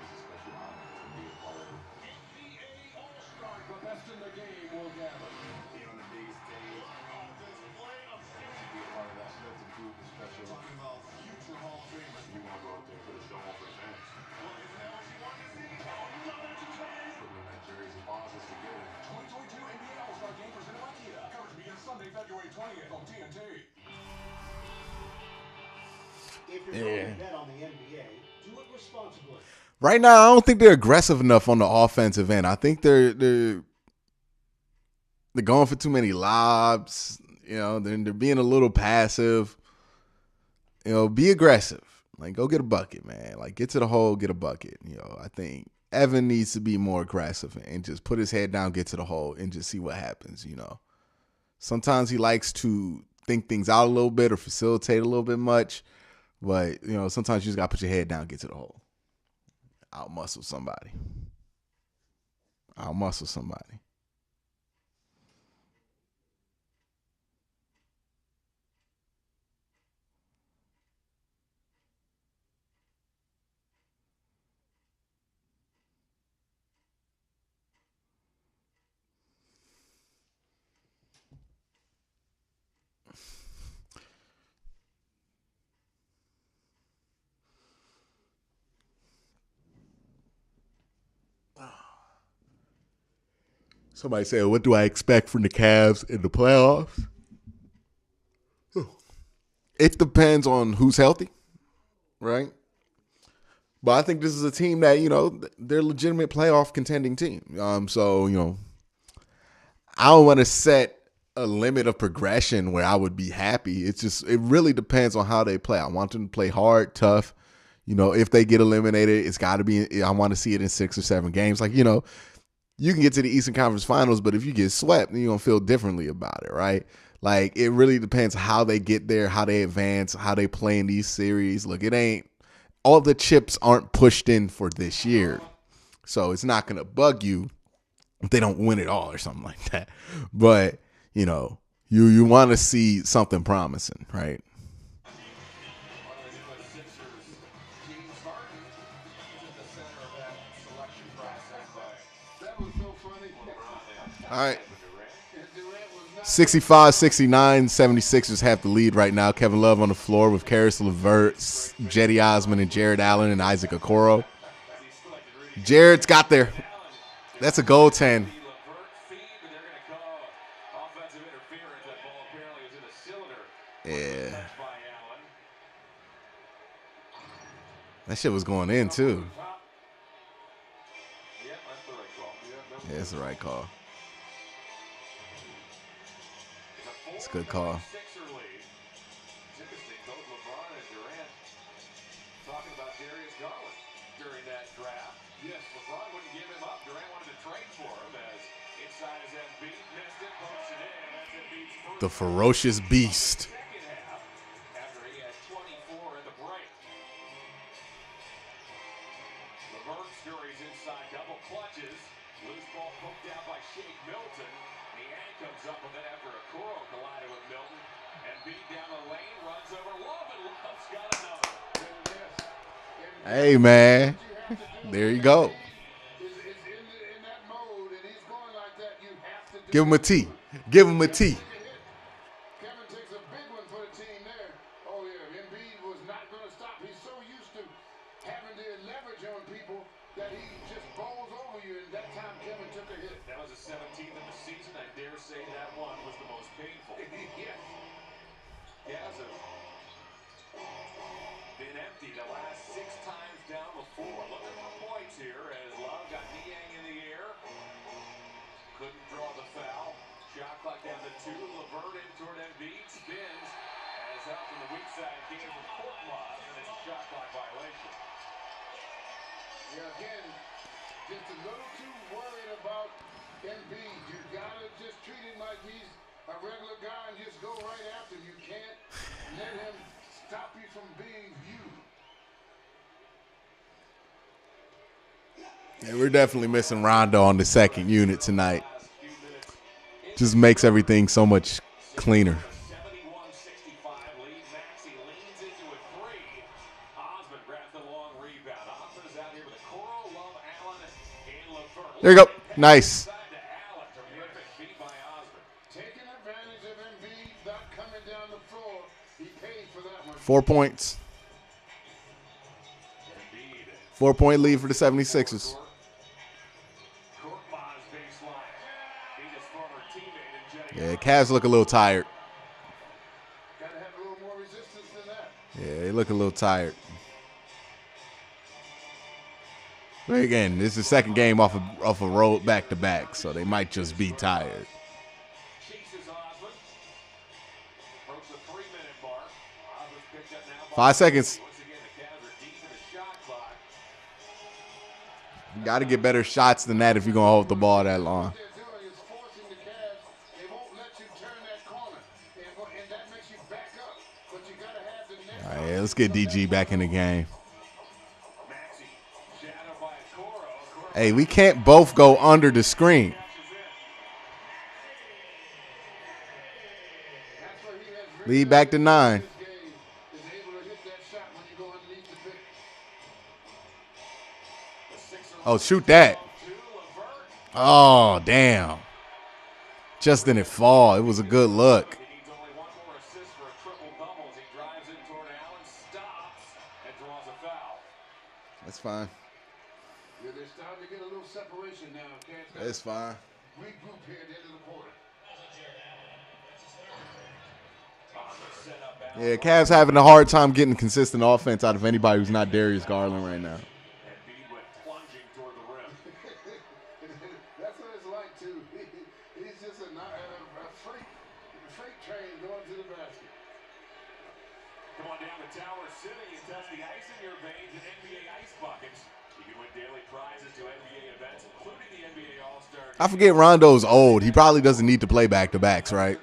It's a special honor to be a part of it. NBA All-Star, the best in the game will gather. Be on the biggest stage. To be a part of that, so that's a group of special. Talking about future Hall of Famers. We want to go out there and put a show on for the fans. Well, isn't that what you want to see? Oh, you love that, you Put them in that jersey, sponsors together. 2022 NBA All-Star Game presented by Kia. Coverage begins Sunday, February 20th on TNT. If you're going to bet on the NBA, do it responsibly. Right now, I don't think they're aggressive enough on the offensive end. I think they're going for too many lobs. You know, they're being a little passive. You know, be aggressive. Like, go get a bucket, man. Like, get to the hole, get a bucket. You know, I think Evan needs to be more aggressive and just put his head down, get to the hole, and just see what happens, you know. Sometimes he likes to think things out a little bit or facilitate a little bit much. But, you know, sometimes you just got to put your head down, get to the hole. Out-muscle somebody. Out-muscle somebody. Somebody said, what do I expect from the Cavs in the playoffs? It depends on who's healthy, right? But I think this is a team that, you know, they're a legitimate playoff contending team. So, you know, I don't want to set a limit of progression where I would be happy. It's just, it really depends on how they play. I want them to play hard, tough. You know, if they get eliminated, it's got to be, I want to see it in 6 or 7 games. Like, you know, you can get to the Eastern Conference Finals, but if you get swept, then you're going to feel differently about it, right? Like, it really depends how they get there, how they advance, how they play in these series. Look, it ain't, all the chips aren't pushed in for this year. So it's not going to bug you if they don't win it all or something like that. But, you know, you want to see something promising, right? One of the newest Sixers, James Harden, is at the center of that selection process by That was so funny. All right. Durant was not 65-69, 76ers have the lead right now. Kevin Love on the floor with Karis LeVert, Jetty Osman, and Jared Allen and Isaac Okoro. Jared's got there. That's a goaltend. LeVert feed, but they're going to call offensive interference. That ball apparently was in a cylinder. Yeah. Touched by Allen. That shit was going in, too. Yep, that's the right call. Yeah, it's the right call. It's a good call. Sixer lead. It's interesting, both LeBron and Durant talking about Darius Garland during that draft. Yes, LeBron wouldn't give him up. Durant wanted to trade for him as inside his Embiid missed it, pokes it in. That's Embiid's first The ferocious beast. second half after he had 24 at the break. LeVert scurries inside, double clutches. Loose ball poked out by Shake Milton. Niang comes up with it after Okoro collided with Milton. Embiid down the lane, runs over Love, and Love's got another. Hey, man. There you go. is in that mode, and he's going like that. You have to do Give him a T. Give him a T. Kevin takes a big one for the team there. Oh, yeah. Embiid was not going to stop. He's so used to having to leverage on people that he just bowls over you painful. Yes. Cavs have been empty the last 6 times down the floor. Looking for points here as Love got Niang in the air. Couldn't draw the foul. Shot clock down to 2. LeVert in toward Embiid. Spins. As help from the weak side came from Korkmaz, and it's a shot clock violation. Yeah, again, just a little too worried about Embiid. You gotta just treat him like he's a regular guy and just go right after him. You can't let him stop you from being you. Yeah, we're definitely missing Rondo on the second unit tonight. Just makes everything so much cleaner. 71-65 lead. Maxey leans into a 3. Osman grabs the long rebound. Osman is out here with a Coro, Love, Allen, and LeVert. There you go. Nice. Taking advantage of Embiid not coming down the floor. He paid for that one. 4 points. 4-point lead for the 76ers. Yeah, Cavs look a little tired. Gotta have a little more resistance than that. Yeah, they look a little tired. But again, this is the second game off a road back-to-back, so they might just be tired. 5 seconds. You got to get better shots than that if you're going to hold the ball that long. All right, let's get DG back in the game. Hey, we can't both go under the screen. Lead back to 9. Oh, shoot that. Oh, damn. Just didn't fall. It was a good look. That's fine. Yeah, they're starting to get a little separation now. It's fine. Regroup here at the end of the quarter. Yeah, Cavs having a hard time getting consistent offense out of anybody who's not Darius Garland right now. Embiid went plunging toward the rim. That's what it's like, too. He's just a freight train going to the basket. Come on down to Tower City and test the ice in your veins and NBA Ice Buckets. You can win daily prizes to NBA events, including the NBA All-Star. I forget Rondo's old. He probably doesn't need to play back-to-backs, right?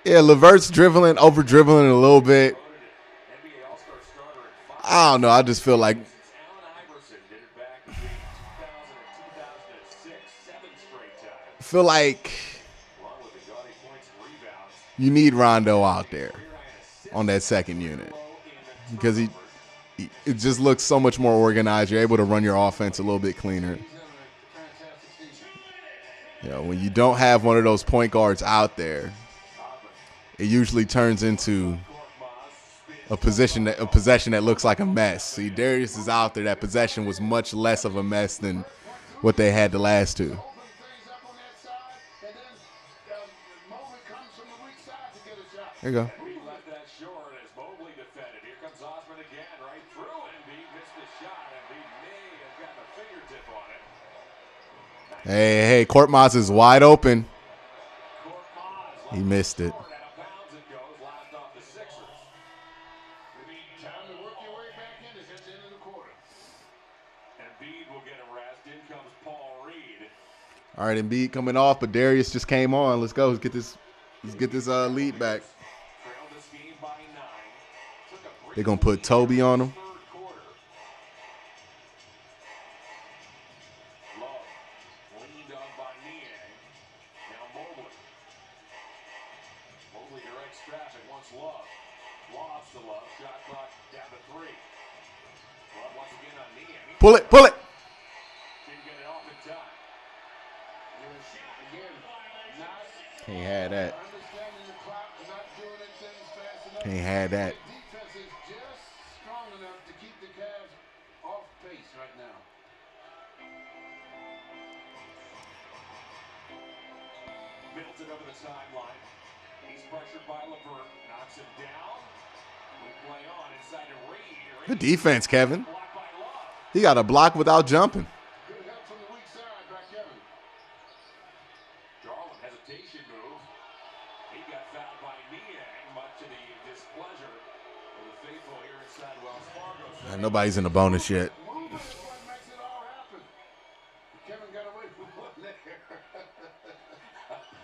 Yeah, LeVert's dribbling, over-dribbling a little bit. I don't know. I just feel like you need Rondo out there on that second unit because it just looks so much more organized. You're able to run your offense a little bit cleaner. You know, when you don't have one of those point guards out there, it usually turns into a possession that looks like a mess. See, Darius is out there. That possession was much less of a mess than what they had the last two. There you go. Left that short as Mobley defended. Here comes Osman again, right through Embiid. Missed the shot. Embiid may have gotten a fingertip on it. Hey, Korkmaz is wide open. He missed it. Out of bounds it goes. Last off the Sixers. Time to work your way back in. It's at the end of the quarter. Embiid will get a rest. In comes Paul Reed. All right, Embiid coming off, but Darius just came on. Let's go. Let's get this lead back. They're going to put Toby on him. Mobley directs traffic, wants Love. Lobs to Love. Shot clock down to 3. Love once again on Niang. Pull it. Didn't get it off in time. Can't have that. Can't have that. Defense is just strong enough to keep the Cavs off pace right now. it over the sideline. He's pressured by LeVert. Knocks him down. We play on inside to Reed. Good defense, Kevin. Blocked by Love. He got a block without jumping. Good help from the weak side by Kevin. Garland hesitation move. He got fouled by Niang, much to the displeasure of the faithful here inside Wells Fargo. Nobody's in the bonus yet. Movement is what makes it all happen. Kevin got away from one there.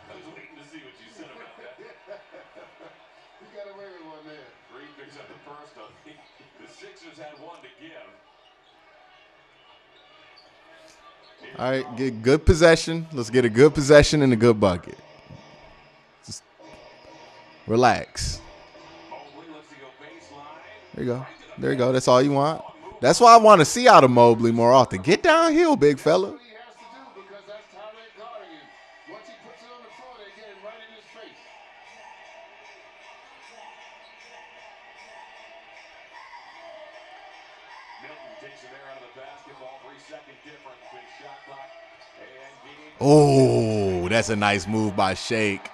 I was waiting to see what you said about that. He got away with one there. Reed picks up the personal. The Sixers had one to give. All right, get good possession. Let's get a good possession and a good bucket. Just relax. There you go. There you go. That's all you want. That's why I want to see out of Mobley more often. Get downhill, big fella. That's what he has to do because that's how they're guarding him. Once he puts it on the floor, they get it right in his face. Milton takes him there out of the basketball. 3-second difference between shot clock and game. Oh, that's a nice move by Shake.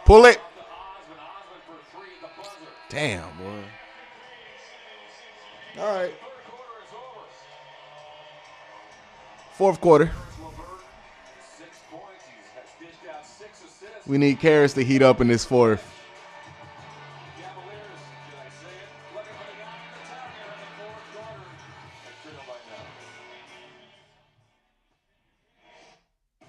Pull it. Osman for three at the buzzer. Damn, boy. All right. Third quarter is over. Fourth quarter. LeVert, 6 points. He has dished out 6 assists. We need Karras to heat up in this fourth. Cavaliers, did I say it? Looking for the guy on the top here in the fourth quarter. And trail by now.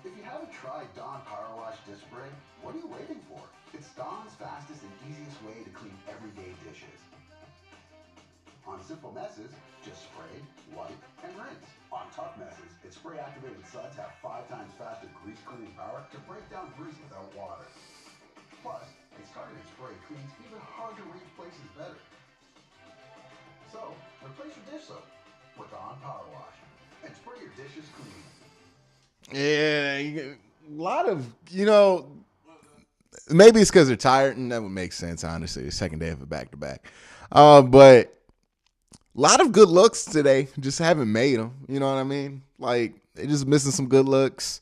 If you haven't tried Dawn Power Wash Dish Spray, what are you waiting for? It's Dawn's fastest and easiest way to clean everyday dishes. On simple messes, just spray, wipe, and rinse. On tough messes, its spray-activated suds have 5 times faster grease cleaning power to break down grease without water. Plus, its targeted spray cleans even hard-to-reach places better. So, replace your dish soap with Dawn Power Wash and spray your dishes clean. Yeah, a lot of, maybe it's because they're tired, and that would make sense, honestly. The second day of a back-to-back. But a lot of good looks today. Just haven't made them. You know what I mean? Like, they're just missing some good looks.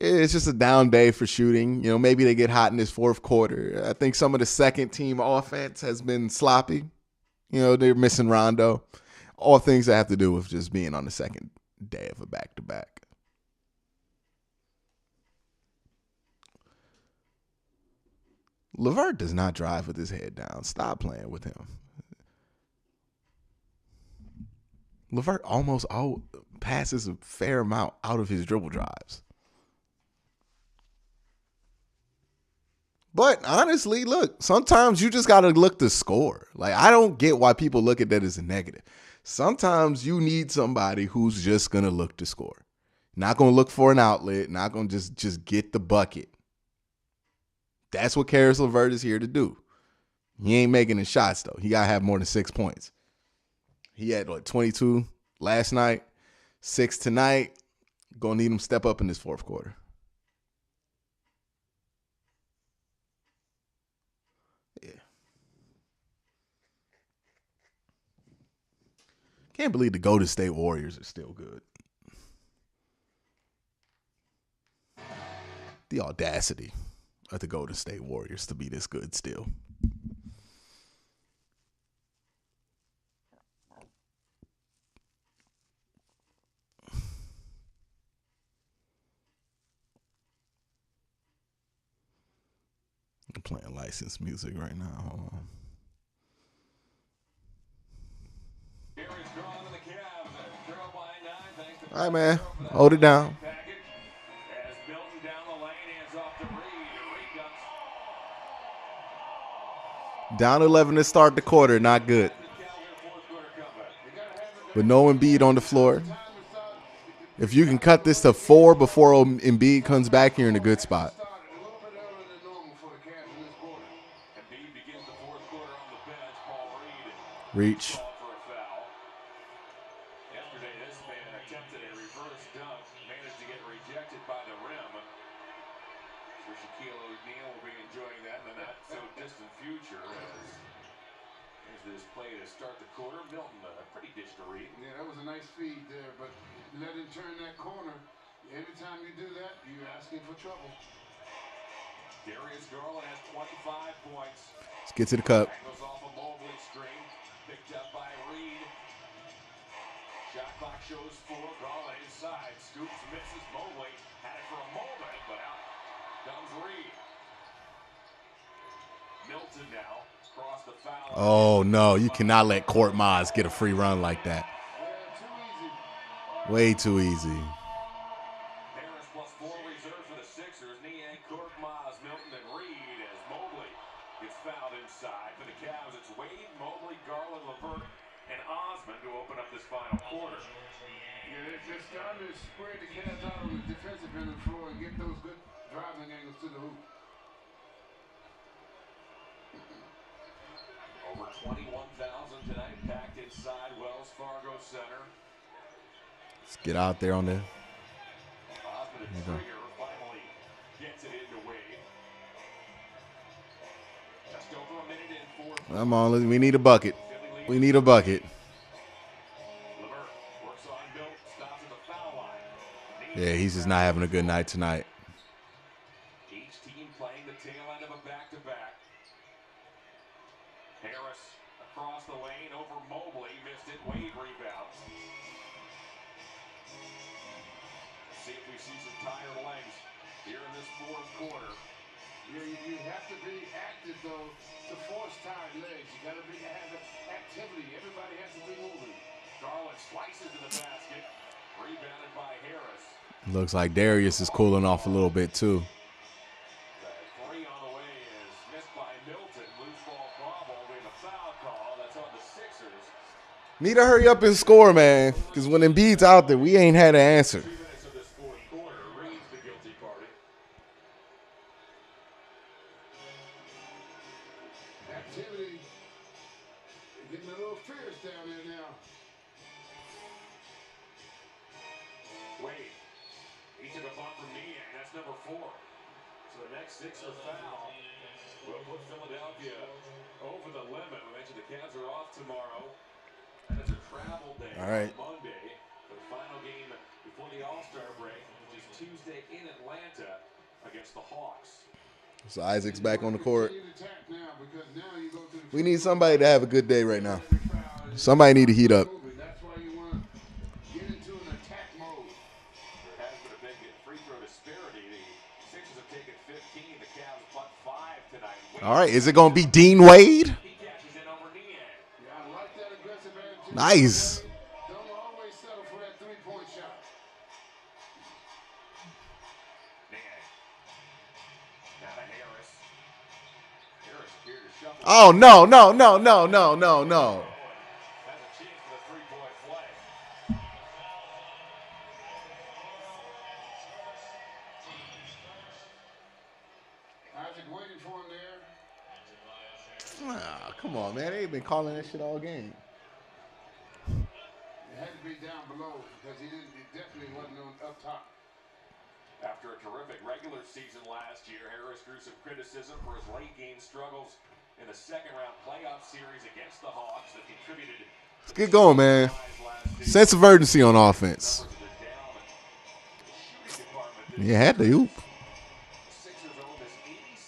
It's just a down day for shooting. Maybe they get hot in this fourth quarter. I think some of the second-team offense has been sloppy. They're missing Rondo. All things that have to do with just being on the second day of a back-to-back. LeVert does not drive with his head down. Stop playing with him. LeVert almost passes a fair amount out of his dribble drives. But honestly, look, sometimes you just got to look to score. Like, I don't get why people look at that as a negative. Sometimes you need somebody who's just going to look to score. Not going to look for an outlet. Not going to just get the bucket. That's what Caris LeVert is here to do. He ain't making the shots, though. He got to have more than 6 points. He had, 22 last night, 6 tonight. Going to need him to step up in this fourth quarter. Yeah. Can't believe the Golden State Warriors are still good. The audacity of the Golden State Warriors to be this good still. I'm playing licensed music right now. Hold on. Here is Garland and the CAVS. Trail by 9 thanks to All right, man. Hold it down. package. As Milton down the lane, hands off to Reed. Reed comes. Down 11 to start the quarter. Not good. But no Embiid on the floor. If you can cut this to 4 before Embiid comes back, you're in a good spot. Reach. Yesterday, this man attempted a reverse dunk, managed to get rejected by the rim. So Shaquille O'Neal will be enjoying that in the not-so-distant future as the this play to start the quarter. Milton, a pretty dish to read. Yeah, that was a nice feed there, but let him turn that corner. Anytime you do that, you're asking for trouble. Darius Garland has 25 points. Let's get to the cup. That goes off a Mobley screen. Picked up by Reed. Shot clock shows 4. Garland inside. Scoops, misses. Mobley had it for a moment, but out comes Reed. Milton now across the foul. Oh, no. You cannot let QUINCY'S get a free run like that. Yeah, too easy. Way too easy. Harris plus 4 reserved for the Sixers. Niang, QUINCY'S, Milton, and Reed as Mobley gets fouled inside. For the Cavs, it's Wade, Mobley, Garland, LeVert, and Osman to open up this final quarter. Yeah, they're starting to spread the Cavs out on the defensive end of the floor and get those good driving angles to the hoop. Over 21,000 tonight, packed inside Wells Fargo Center. Let's get out there on there. Osman and Trigger finally gets it into Wade. Just over a minute in fourth. Come on, we need a bucket. We need a bucket. LeVert works on Milt, stops at the foul line. Yeah, he's just not having a good night tonight. Each team playing the tail end of a back-to-back. Harris across the lane over Mobley, missed it. Wade rebounds. See if we see some tired legs here in this fourth quarter. You have to be active, though, to force tired legs. You got to have activity. Everybody has to be moving. Garland slices to the basket. Rebounded by Harris. Looks like Darius is cooling off a little bit, too. The 3 on the way is missed by Milton. Loose ball bobble. We have a foul call. That's on the Sixers. Need to hurry up and score, man. Because when Embiid's out there, we ain't had an answer. 2 minutes of this fourth quarter. Reed's the guilty party. Activity. Getting a little fierce down there now. Wade. He took a bump from Niang. That's number 4. So the next Sixer foul will put Philadelphia over the limit. We mentioned the Cavs are off tomorrow. And it's a travel day All right. on Monday for the final game before the All-Star break, which is Tuesday in Atlanta against the Hawks. So Isaac's back on the court. Continue to attack now because now you go to the We need somebody to have a good day right now. Somebody need to heat up. That's why you want to get into an attack mode. There has been a big free throw disparity. The Sixers have taken 15. The Cavs but 5 tonight. All right, is it going to be Dean Wade? He catches in over Niang. Yeah, I like that aggressive attitude. Nice. Don't always settle for that three-point shot. Niang. Now to Harris. Harris appeared to shuffle. Oh, no, no, no, no, no, no, no. Has a chance for the three-point play. Isaac waiting for him there. Ah, come on, man. They've been calling that shit all game. It had to be down below because he definitely wasn't on up top. After a terrific regular season last year, Harris drew some criticism for his late game struggles in the second-round playoff series against the Hawks that contributed Let's get going, man. Sense of urgency on offense. You had to hoop. Sixers own this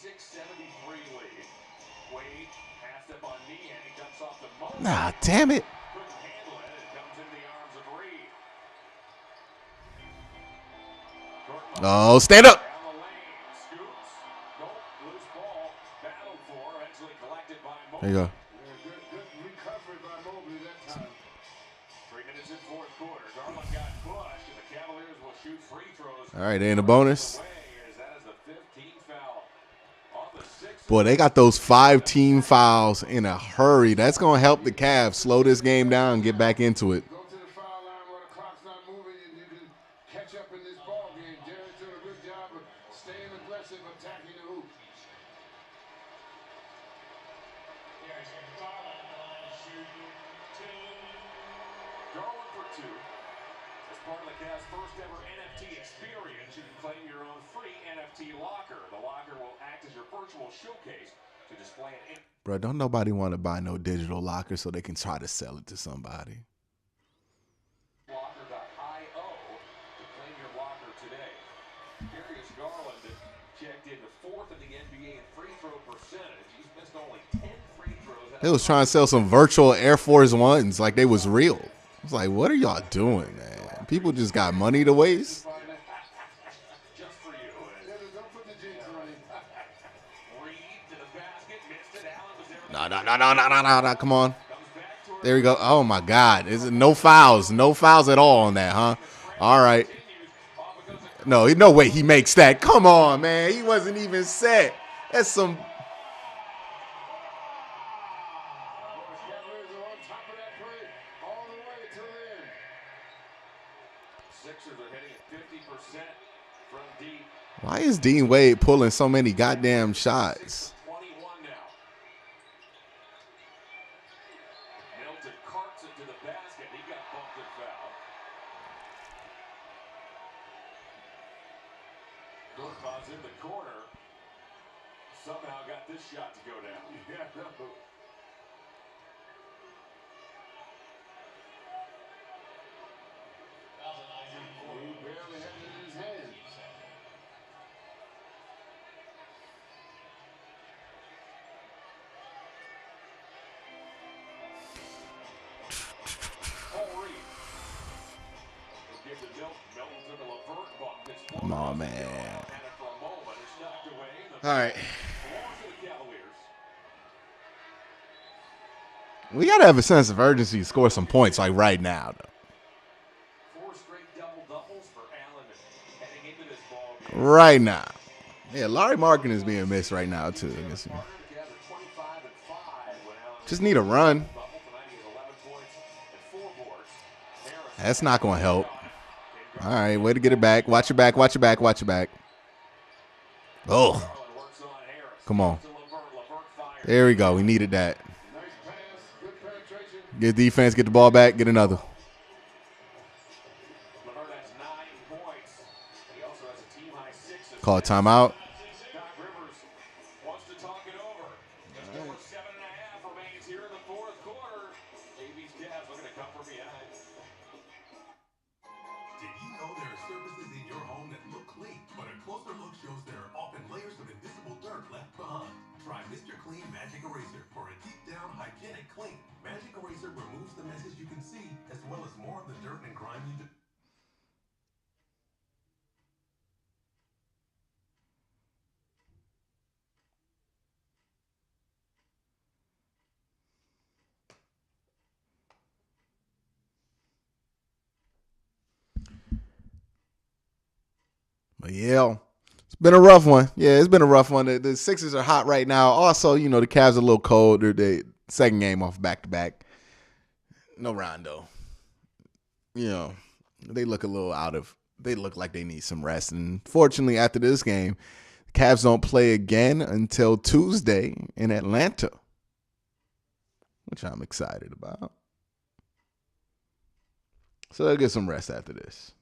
86-73 lead. Wade passed up on Niang. He dumps off the Mobley. Nah, damn it. Couldn't handle it. It comes into the arms of Reed. Oh, stand up. Down the lane. Scoops. Nope. Loose ball. Battled for. Eventually collected by Mobley. There you go. Yeah, good recovery by Mobley that time. 3 minutes in fourth quarter. Garland got pushed, and the Cavaliers will shoot free throws. All right, they in the bonus. Away as that is the 15th foul on the Sixers. Boy, they got those 5 team fouls in a hurry. That's going to help the Cavs slow this game down and get back into it. Go to the foul line where the clock's not moving and you can catch up in this ball game. Darren's doing a good job of staying aggressive, attacking the hoop. Garland for 2. As part of the Cavs' first ever NFT experience, you can claim your own free NFT locker. The locker will act as your virtual showcase to display an Bro, don't nobody want to buy no digital locker so they can try to sell it to somebody. Locker.io to claim your locker today. Darius Garland checked in fourth in the NBA in free throw percentage. He's missed only 10 free throws. They was trying to sell some virtual Air Force Ones like they was real. I was like, what are y'all doing, man? People just got money to waste. Just for you. Don't put the jinx on him. Reed to the basket, missed it. Allen was there. No. Come on. There we go. Oh, my God. Is it no fouls? No fouls at all on that, huh? All right. No way he makes that. Come on, man. He wasn't even set. That's some... Cavaliers are on top of that play all the way till the end. Sixers are hitting at 50% from deep. Why is Dean Wade pulling so many goddamn shots? 21 now. Milton carts it to the basket. He got bumped and fouled. Dortmund's in the corner. Somehow got this shot to go down. Yeah, no. He barely had it in his hand. Come on, man. All right. We got to have a sense of urgency to score some points like right now, though. 4 straight double-doubles for Allen heading into this ball game. Right now. Yeah, Larry Markin is being missed right now, too. I guess. Just need a run. That's not going to help. All right, way to get it back. Watch your back, watch your back, watch your back. Oh. Come on. There we go. We needed that. Get defense, get the ball back, get another. Call a timeout. Did you know there are surfaces in your home that look clean, but a closer look shows there are often layers of invisible dirt left behind? Try Mr. Clean Magic Eraser for a deep down hygienic clean. Magic Eraser removes the messes you can see, as well as more of the dirt and grime you do. But yeah, it's been a rough one. Yeah, it's been a rough one. The Sixers are hot right now. Also, you know, the Cavs are a little cold. They're the second game off back-to-back. No Rondo. You know, they look a little they look like they need some rest. And fortunately, after this game, the Cavs don't play again until Tuesday in Atlanta, which I'm excited about. So they'll get some rest after this.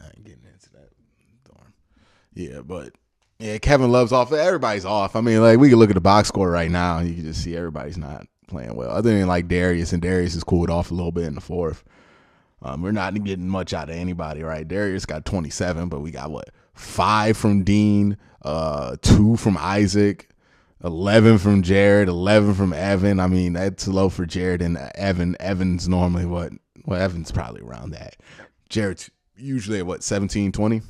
I ain't getting into that. Darn. Yeah, but yeah, Kevin Love's off. Everybody's off. I mean, like, we can look at the box score right now, and you can just see everybody's not playing well. Other than like Darius, and Darius has cooled off a little bit in the fourth. We're not getting much out of anybody, right? Darius got 27, but we got 5 from Dean, 2 from Isaac, 11 from Jared, 11 from Evan. I mean, that's low for Jared and Evan. Evan's normally Evan's probably around that. Jared's usually at 17, 20.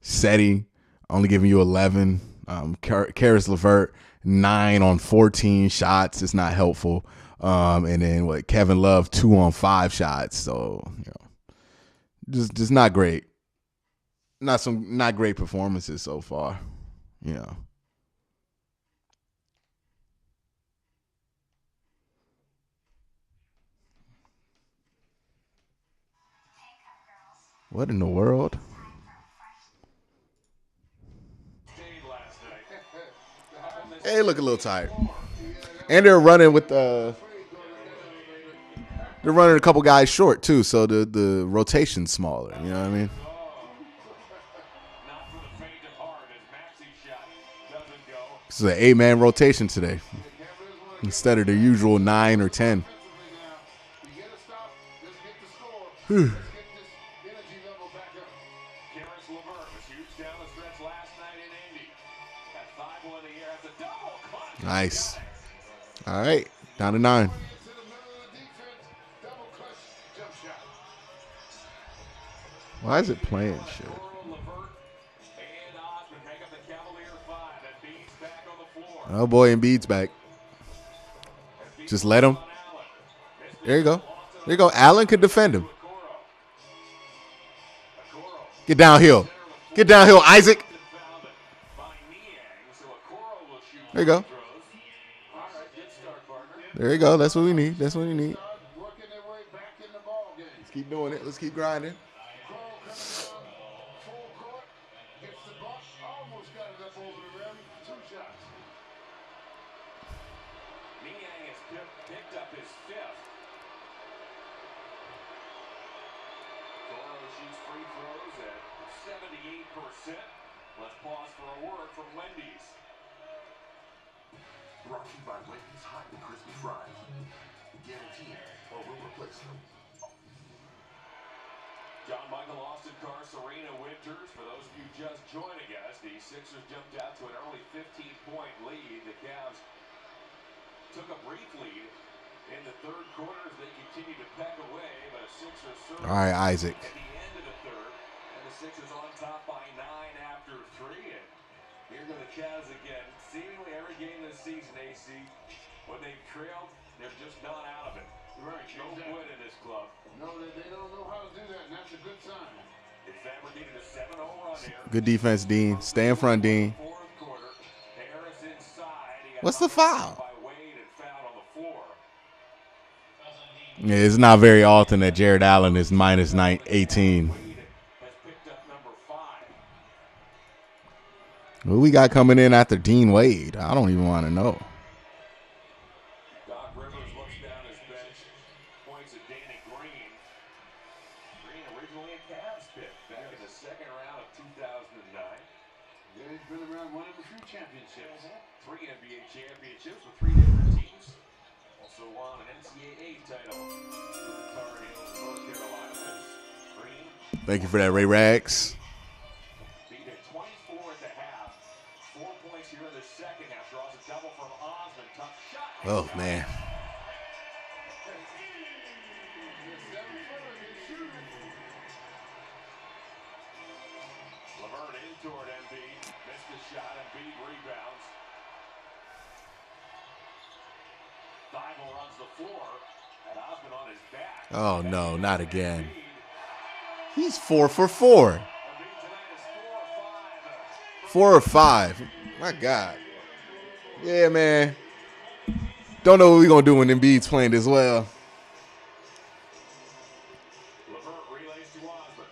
Seti only giving you 11. Karis LeVert 9 on 14 shots. It's not helpful. And then Kevin Love 2 on 5 shots. So, just not great. Not great performances so far. What in the world? They look a little tired. And they're running with they're running a couple guys short too, so the rotation's smaller. You know what I mean? This is an 8-man rotation today instead of the usual 9 or 10. Nice. All right, down to 9. Why is it playing shit? Oh boy, Embiid's back. Just let him. There you go. There you go. Allen could defend him. Get downhill. Get downhill, Isaac. There you go. There you go. That's what we need. That's what we need. Let's keep doing it. Let's keep grinding. Picked up his 5th. Coro shoots free throws at 78%. Let's pause for a word from Wendy's. Brought to you by Wendy's Hot and Crispy Fries. Guaranteed or we'll replace them. John Michael, Austin Carr, Serena Winters. For those of you just joining us, the Sixers jumped out to an early 15-point lead. The Cavs took a brief lead in the third quarter as they continued to peck away, but a Sixers surge All right, Isaac. at the end of the third, and the Sixers on top by 9 after 3. And here go the Cavs again. Seemingly every game this season, AC, when they've trailed, they're just not out of it. Right, no quit in this club. No, they don't know how to do that, and that's a good sign. It fabricated a 7-0 run here. Good defense, Dean. Stay in front, Dean. What's the foul? Yeah, it's not very often that Jared Allen is minus 18. Who we got coming in after Dean Wade? I don't even want to know. Doc Rivers looks down his bench, points at Danny Green. Green originally a Cavs pick back in the second round of 2009. Yeah, he's been around winning a few championships. 3 NBA championships with 3 different teams. Also won an NCAA title with the Tar Heels of North Carolina. Green. Thank you for that, Ray Rags. Beat at 24 at the half. 4 points here in the second half. Draws a double from Osman. Tough shot. Oh, man. Laverne in toward Embiid. Missed the shot. Embiid rebounds. Thibault runs the floor. And Osman on his back. Oh, no, not again. He's 4 for 4. 4 or 5. My God. Yeah, man. Don't know what we're going to do when Embiid's playing as well. Levert relays to Osman.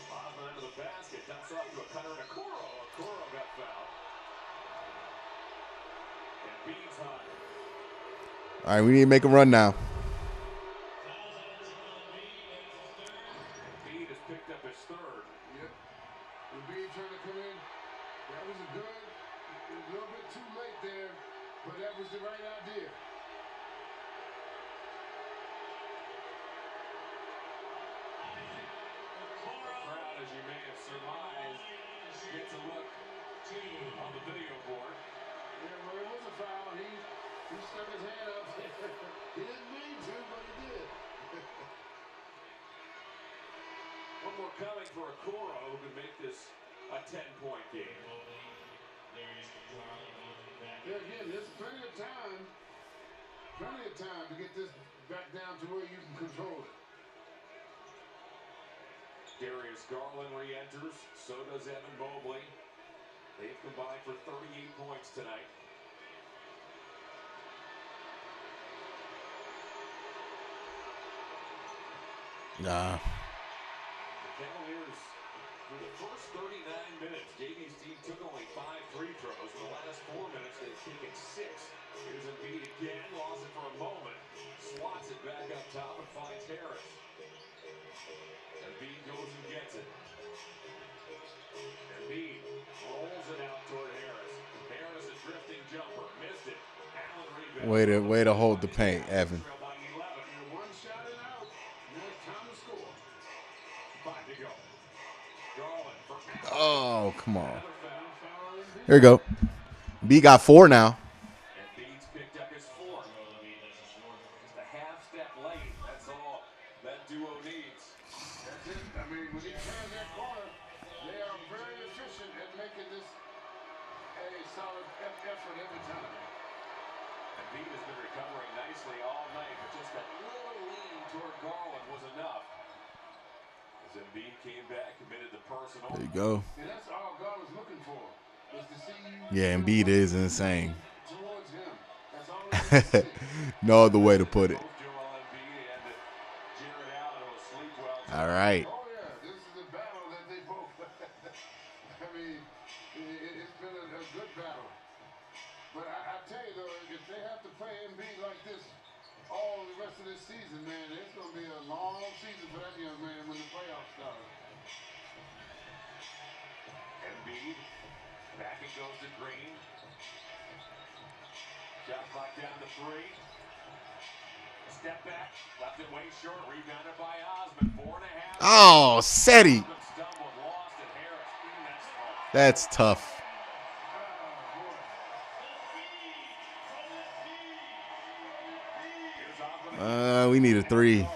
Osman under the basket. Dumps off to a cutter and a Okoro. Okoro got fouled. Embiid's hot. All right, we need to make a run now. Embiid has picked up his 3rd. Yep. Embiid trying to come in. That was a good, a little bit too late there, but that was the right idea. The crowd, as you may have surmised, gets a look on the video board. Yeah, well, it was a foul. He stuck his hand up. He didn't mean to, but he did. One more coming for Okoro, who can make this a 10-point game. Yeah, again, there's plenty of time to get this back down to where you can control it. Darius Garland re-enters. So does Evan Mobley. They've combined for 38 points tonight. Nah. The Cavaliers, for the first 39 minutes, JV's team took only 5 free throws. In the last 4 minutes, they've taken 6. Here's Embiid again, lost it for a moment, swats it back up top and finds Harris. Embiid goes and gets it. Embiid rolls it out toward Harris. Harris, a drifting jumper, missed it. Allen rebound. Way to hold the paint, Evan. One shot and out. Now it's time to score. 5 to go. Garland for Oh, come on. Here we go. B got 4 now. Embiid's picked up his 4th. Just a half step late. That's all that duo needs. That's it. I mean, when he turns that corner, they are very efficient at making this a solid effort every time. Embiid has been recovering nicely all night, but just that little lean toward Garland was enough. As Embiid came back, committed the personal. There you go. And that's all God was looking for, was to see you. Yeah, Embiid is insane. Towards him. That's all he wanted to see. No other way to put it. Both Joel Embiid and Jared Allen will sleep well. All right. Oh, yeah. This is a battle that they both. I mean, it's been a good battle. But I tell you, though, if they have to play Embiid like this all the rest of this season, man, it's going to be a long season for that young man when the playoffs start. Embiid, back it goes to Green. Shot clock down to 3. Step back, left it way short, rebounded by Osman. 4.5. Oh, Seti. Osman stumbled, lost it. Harris, That's tough. We need a 3. Garland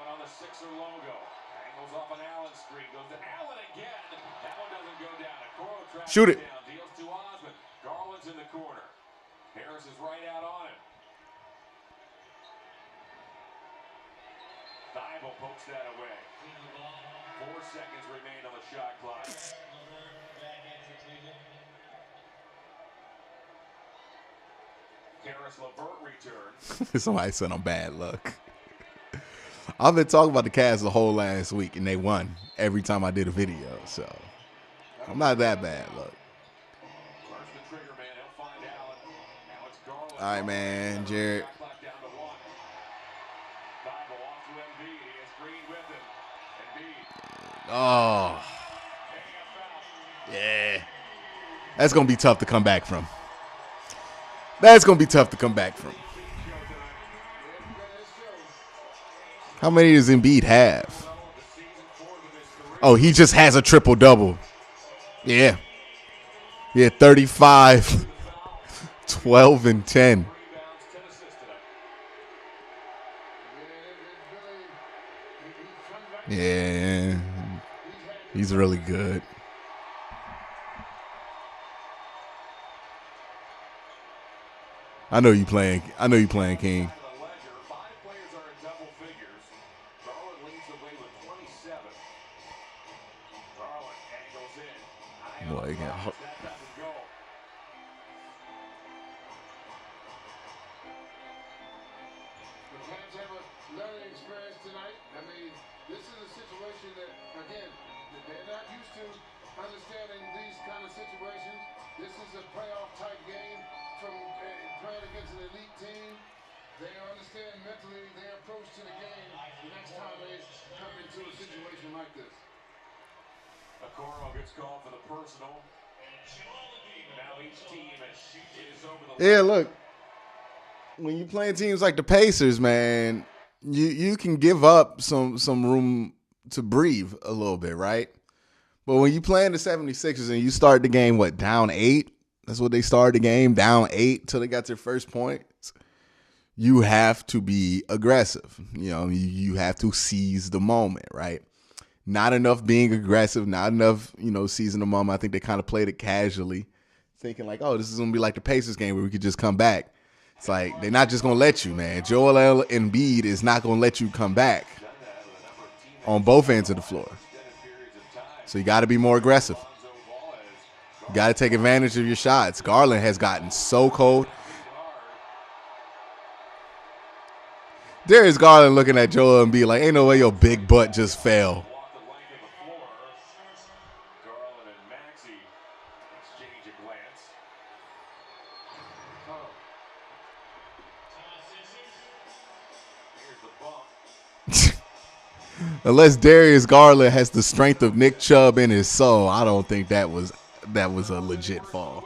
on the Sixer logo. Angles off an Allen screen. Goes to Allen again. That one doesn't go down. Okoro tracks Shoot it. down. Deals to Osman. Garland's in the corner. Harris is right out on him. Thibault pokes that away. 4 seconds remain on the shot clock. Harris LeVert returns. Somebody said I'm bad luck. I've been talking about the Cavs the whole last week, and they won every time I did a video. So I'm not that bad luck. Where's the trigger man? He'll find Allen. Now it's Garland. All right, man, Jared. Shot clock down to 1. Thibault off to Embiid. He has Green with him. Embiid. Oh, Taking a foul. yeah. That's going to be tough to come back from. That's going to be tough to come back from. How many does Embiid have? Oh, he just has a triple-double. Yeah. Yeah, 35, 12, and 10. Yeah. He's really good. I know you playing King. 5 players are in double figures. Garland leads the way with 27. Garland angles in. Boy, That doesn't go. The Cavs have a learning experience tonight. I mean, this is a situation that, again, they're not used to understanding these kind of situations. This is a playoff type game from playing against an elite team. They understand mentally their approach to the game the next time they come into a situation like this. Okoro gets called for the personal. Now each team is over the Yeah, look. When you playing teams like the Pacers, man, you can give up some room to breathe a little bit, right? But when you playing the 76ers and you start the game, down 8? That's what they started the game, down 8 till they got their first points. You have to be aggressive. You know, you have to seize the moment, right? Not enough being aggressive, not enough, seizing the moment. I think they kind of played it casually, thinking like, oh, this is going to be like the Pacers game where we could just come back. It's like they're not just going to let you, man. Joel Embiid is not going to let you come back on both ends of the floor. So you got to be more aggressive. You got to take advantage of your shots. Garland has gotten so cold. Darius Garland looking at Joel Embiid like, ain't no way your big butt just fell. Unless Darius Garland has the strength of Nick Chubb in his soul, I don't think that was a legit fall.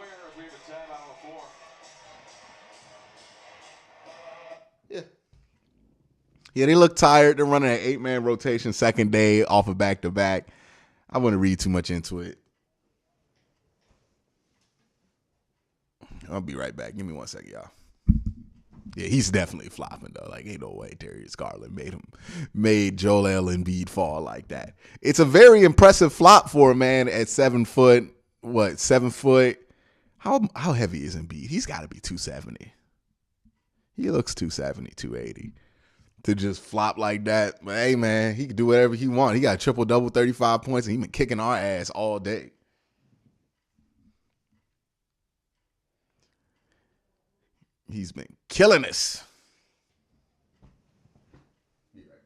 Yeah, they look tired. They're running an 8-man rotation, second day off of back-to-back. I wouldn't read too much into it. I'll be right back. Give me 1 second, y'all. Yeah, he's definitely flopping though. Like, ain't no way Darius Garland made Joel Embiid fall like that. It's a very impressive flop for a man at 7 foot. What, 7 foot? How heavy is Embiid? He's got to be 270. He looks 270, 280. To just flop like that. But hey, man, he can do whatever he wants. He got a triple-double, 35 points, and he been kicking our ass all day. He's been killing us. Be right back.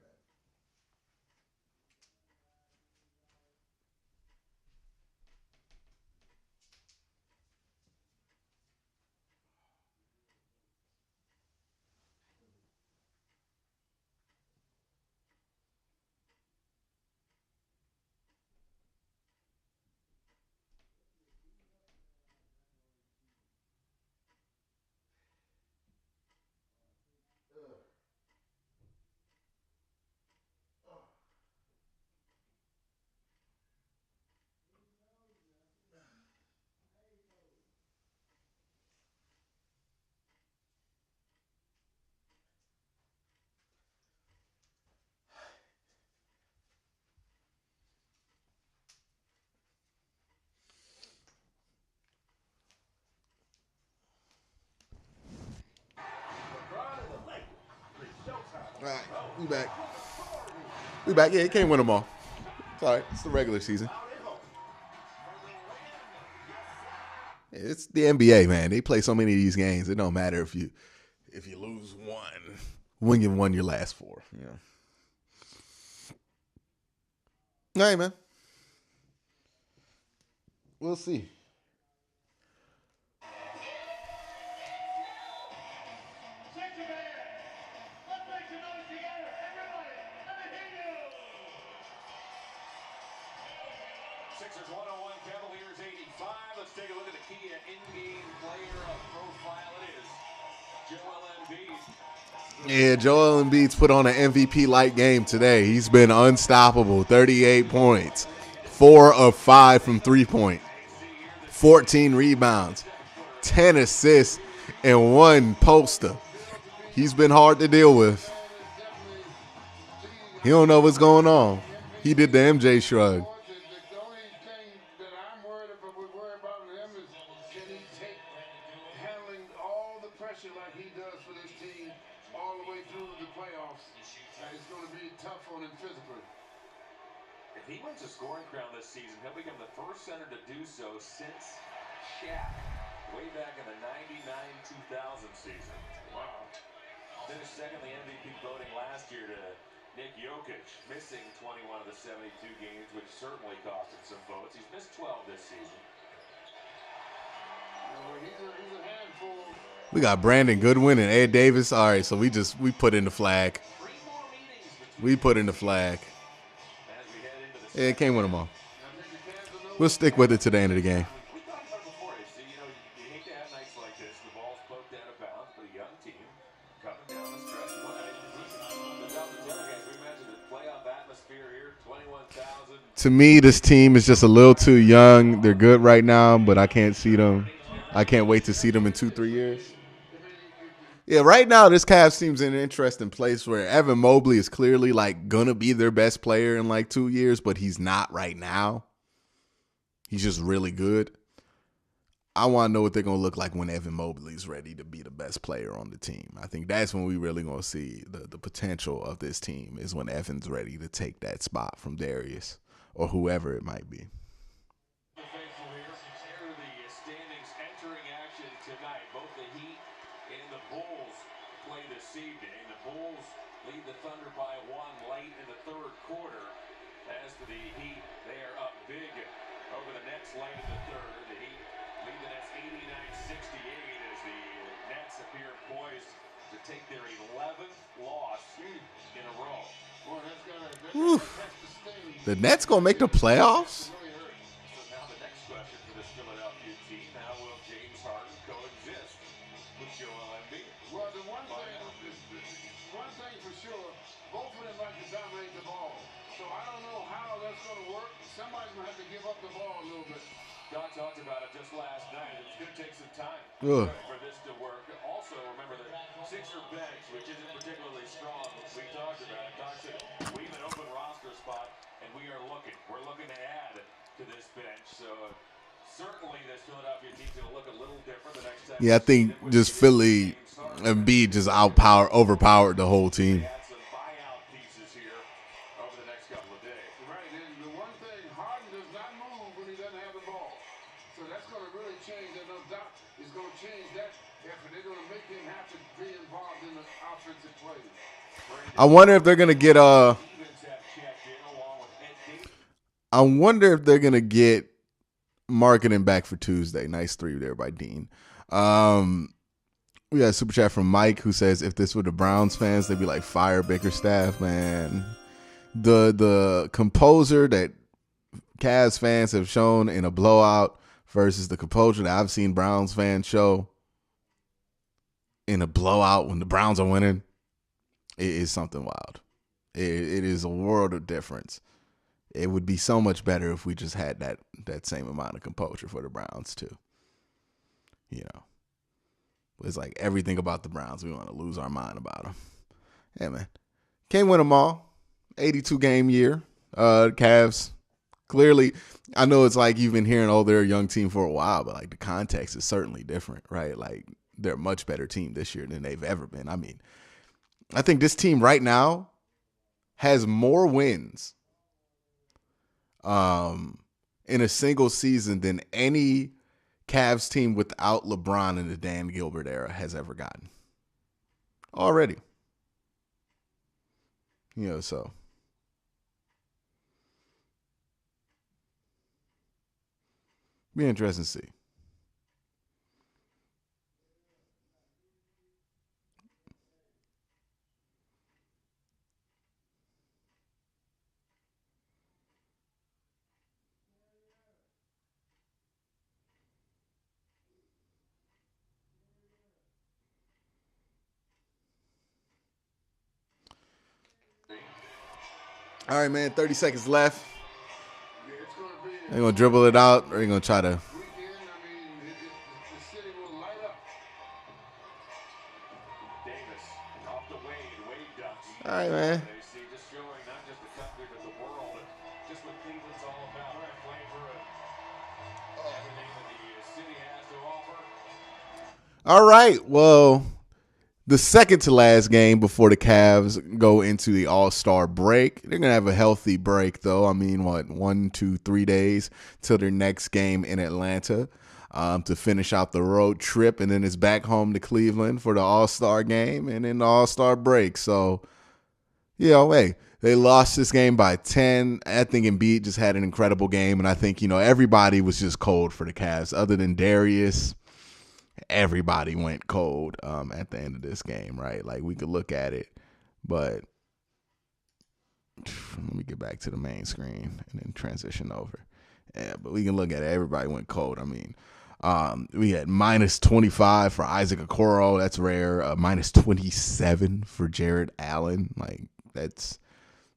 All right, we back. We back. Yeah, he can't win them all. It's all right. It's the regular season. It's the NBA, man. They play so many of these games. It don't matter if you lose one when you won your last 4. Yeah. All right, man. We'll see. Sixers 101, Cavaliers 85. Let's take a look at the key in-game player profile. It is Joel Embiid. Yeah, Joel Embiid's put on an MVP-like game today. He's been unstoppable. 38 points, 4 of 5 from 3-point, 14 rebounds, 10 assists, and 1 poster. He's been hard to deal with. He don't know what's going on. He did the MJ shrug. If he wins a scoring crown this season, he'll become the first center to do so since Shaq, way back in the 99-2000 season. Wow. Finished second in the MVP voting last year to Nick Jokic, missing 21 of the 72 games, which certainly cost him some votes. He's missed 12 this season. He's a handful. We got Brandon Goodwin and Ed Davis. All right, so we put in the flag. We put in the flag. Yeah, can't win them all. We'll stick with it to the end of the game. We talked about it before. You hate to have nights like this. The ball's poked out of bounds, but a young team coming down the stretch. Without the Denver guys, we imagine the playoff atmosphere here, 21,000. To me, this team is just a little too young. They're good right now, but I can't see them. I can't wait to see them in 2-3 years. Yeah, right now this Cavs team's in an interesting place where Evan Mobley is clearly like gonna be their best player in like 2 years, but he's not right now. He's just really good. I want to know what they're going to look like when Evan Mobley's ready to be the best player on the team. I think that's when we really going to see the potential of this team is when Evan's ready to take that spot from Darius or whoever it might be. The faithful here, the standings entering action tonight. Both the Heat and the Bulls play this evening. The Bulls lead the Thunder by 1 late in the third quarter. As for the Heat, they are up big over the Nets late in the third. The Heat lead the Nets 89-68 as the Nets appear poised to take their 11th loss in a row. The Nets going to make the playoffs? So now the next question for this Philadelphia team, how will James Harden coexist with Joel Embiid? Well, the one thing for sure, both of them like to dominate the ball. So I don't know how that's going to work. Somebody's going to have to give up the ball a little bit. Doc talked about it just last night. It's going to take some time for this to work. Also, remember the Sixer bench, which isn't particularly strong. We talked about it. Doc said we have an open roster spot, and we are looking. We're looking to add to this bench. So certainly this Philadelphia team's going to look a little different the next time. Yeah, I think just Philly and Embiid just overpowered the whole team. Some buyout pieces here over the next couple of days. Right, and the one thing, Harden does not move when he doesn't have the ball. So that's going to really change. There's no doubt it's going to change that effort. They're going to make him have to be involved in the offensive play. I wonder if they're going to get marketing back for Tuesday. Nice 3 there by Dean. We got a super chat from Mike who says if this were the Browns fans, they'd be like, fire Bickerstaff, man. The composure that Cavs fans have shown in a blowout versus the composure that I've seen Browns fans show in a blowout when the Browns are winning, it is something wild. It is a world of difference. It would be so much better if we just had that same amount of composure for the Browns too. You know, it's like everything about the Browns, we want to lose our mind about them. Yeah, man. Can't win them all. 82-game year. Cavs, clearly, I know it's like you've been hearing, oh, they're a young team for a while, but like the context is certainly different, right? Like they're a much better team this year than they've ever been. I mean, I think this team right now has more wins in a single season than any Cavs team without LeBron in the Dan Gilbert era has ever gotten. Already. You know, so. Be interesting to see. All right, man, 30 seconds left. They're going to dribble it out, or they're going to try to. The city will light up. Davis off the Wade ducks. All right, man. They see just showing not just the country but the world, just what Cleveland's all about. Right, flavor of everything that the city has to offer. All right, well, the second to last game before the Cavs go into the All-Star break. They're going to have a healthy break, though. I mean, 1, 2, 3 days till their next game in Atlanta to finish out the road trip. And then it's back home to Cleveland for the All-Star game and then the All-Star break. So, you know, hey, they lost this game by 10. I think Embiid just had an incredible game. And I think, you know, everybody was just cold for the Cavs other than Darius. Everybody went cold at the end of this game, right? Like, we could look at it, but let me get back to the main screen and then transition over. Yeah, but we can look at it. Everybody went cold. I mean, we had minus 25 for Isaac Okoro. That's rare. Minus 27 for Jared Allen. Like, that's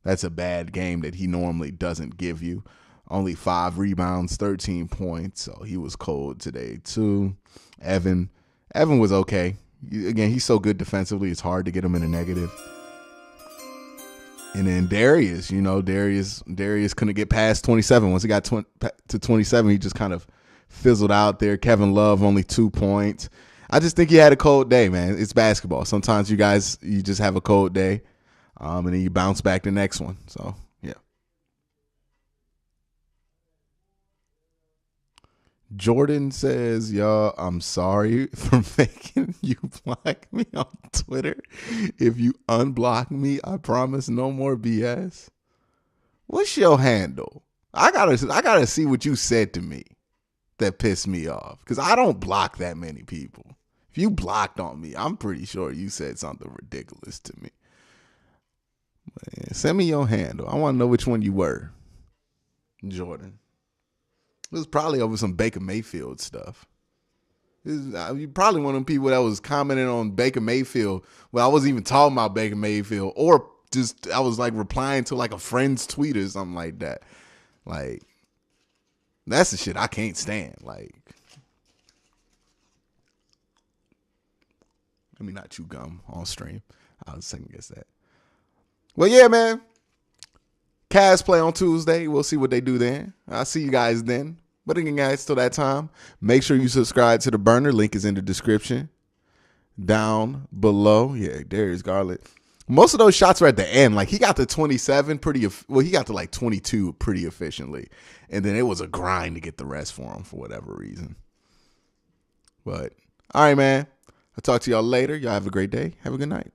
a bad game that he normally doesn't give you. Only 5 rebounds, 13 points. So he was cold today too. Evan was okay. Again, he's so good defensively. It's hard to get him in a negative. And then Darius, Darius couldn't get past 27. Once he got to 27, he just kind of fizzled out there. Kevin Love, only 2 points. I just think he had a cold day, man. It's basketball. Sometimes you just have a cold day, and then you bounce back the next one. So, yeah. Jordan says, y'all, I'm sorry for making you block me on Twitter. If you unblock me, I promise no more BS. What's your handle? I gotta see what you said to me that pissed me off, because I don't block that many people. If you blocked on me, I'm pretty sure you said something ridiculous to me. Man, send me your handle. I want to know which one you were, Jordan. It was probably over some Baker Mayfield stuff. You probably one of them people that was commenting on Baker Mayfield. Well, I wasn't even talking about Baker Mayfield, or just I was like replying to like a friend's tweet or something like that. Like, that's the shit I can't stand. Like, let me not chew gum on stream. I was second guess that. Well, yeah, man. CAVS play on Tuesday. We'll see what they do then. I'll see you guys then. But again, guys, till that time, make sure you subscribe to the burner. Link is in the description down below. Yeah, Darius Garland. Most of those shots were at the end. Like, he got to 27 he got to like 22 pretty efficiently. And then it was a grind to get the rest for him for whatever reason. But, all right, man. I'll talk to y'all later. Y'all have a great day. Have a good night.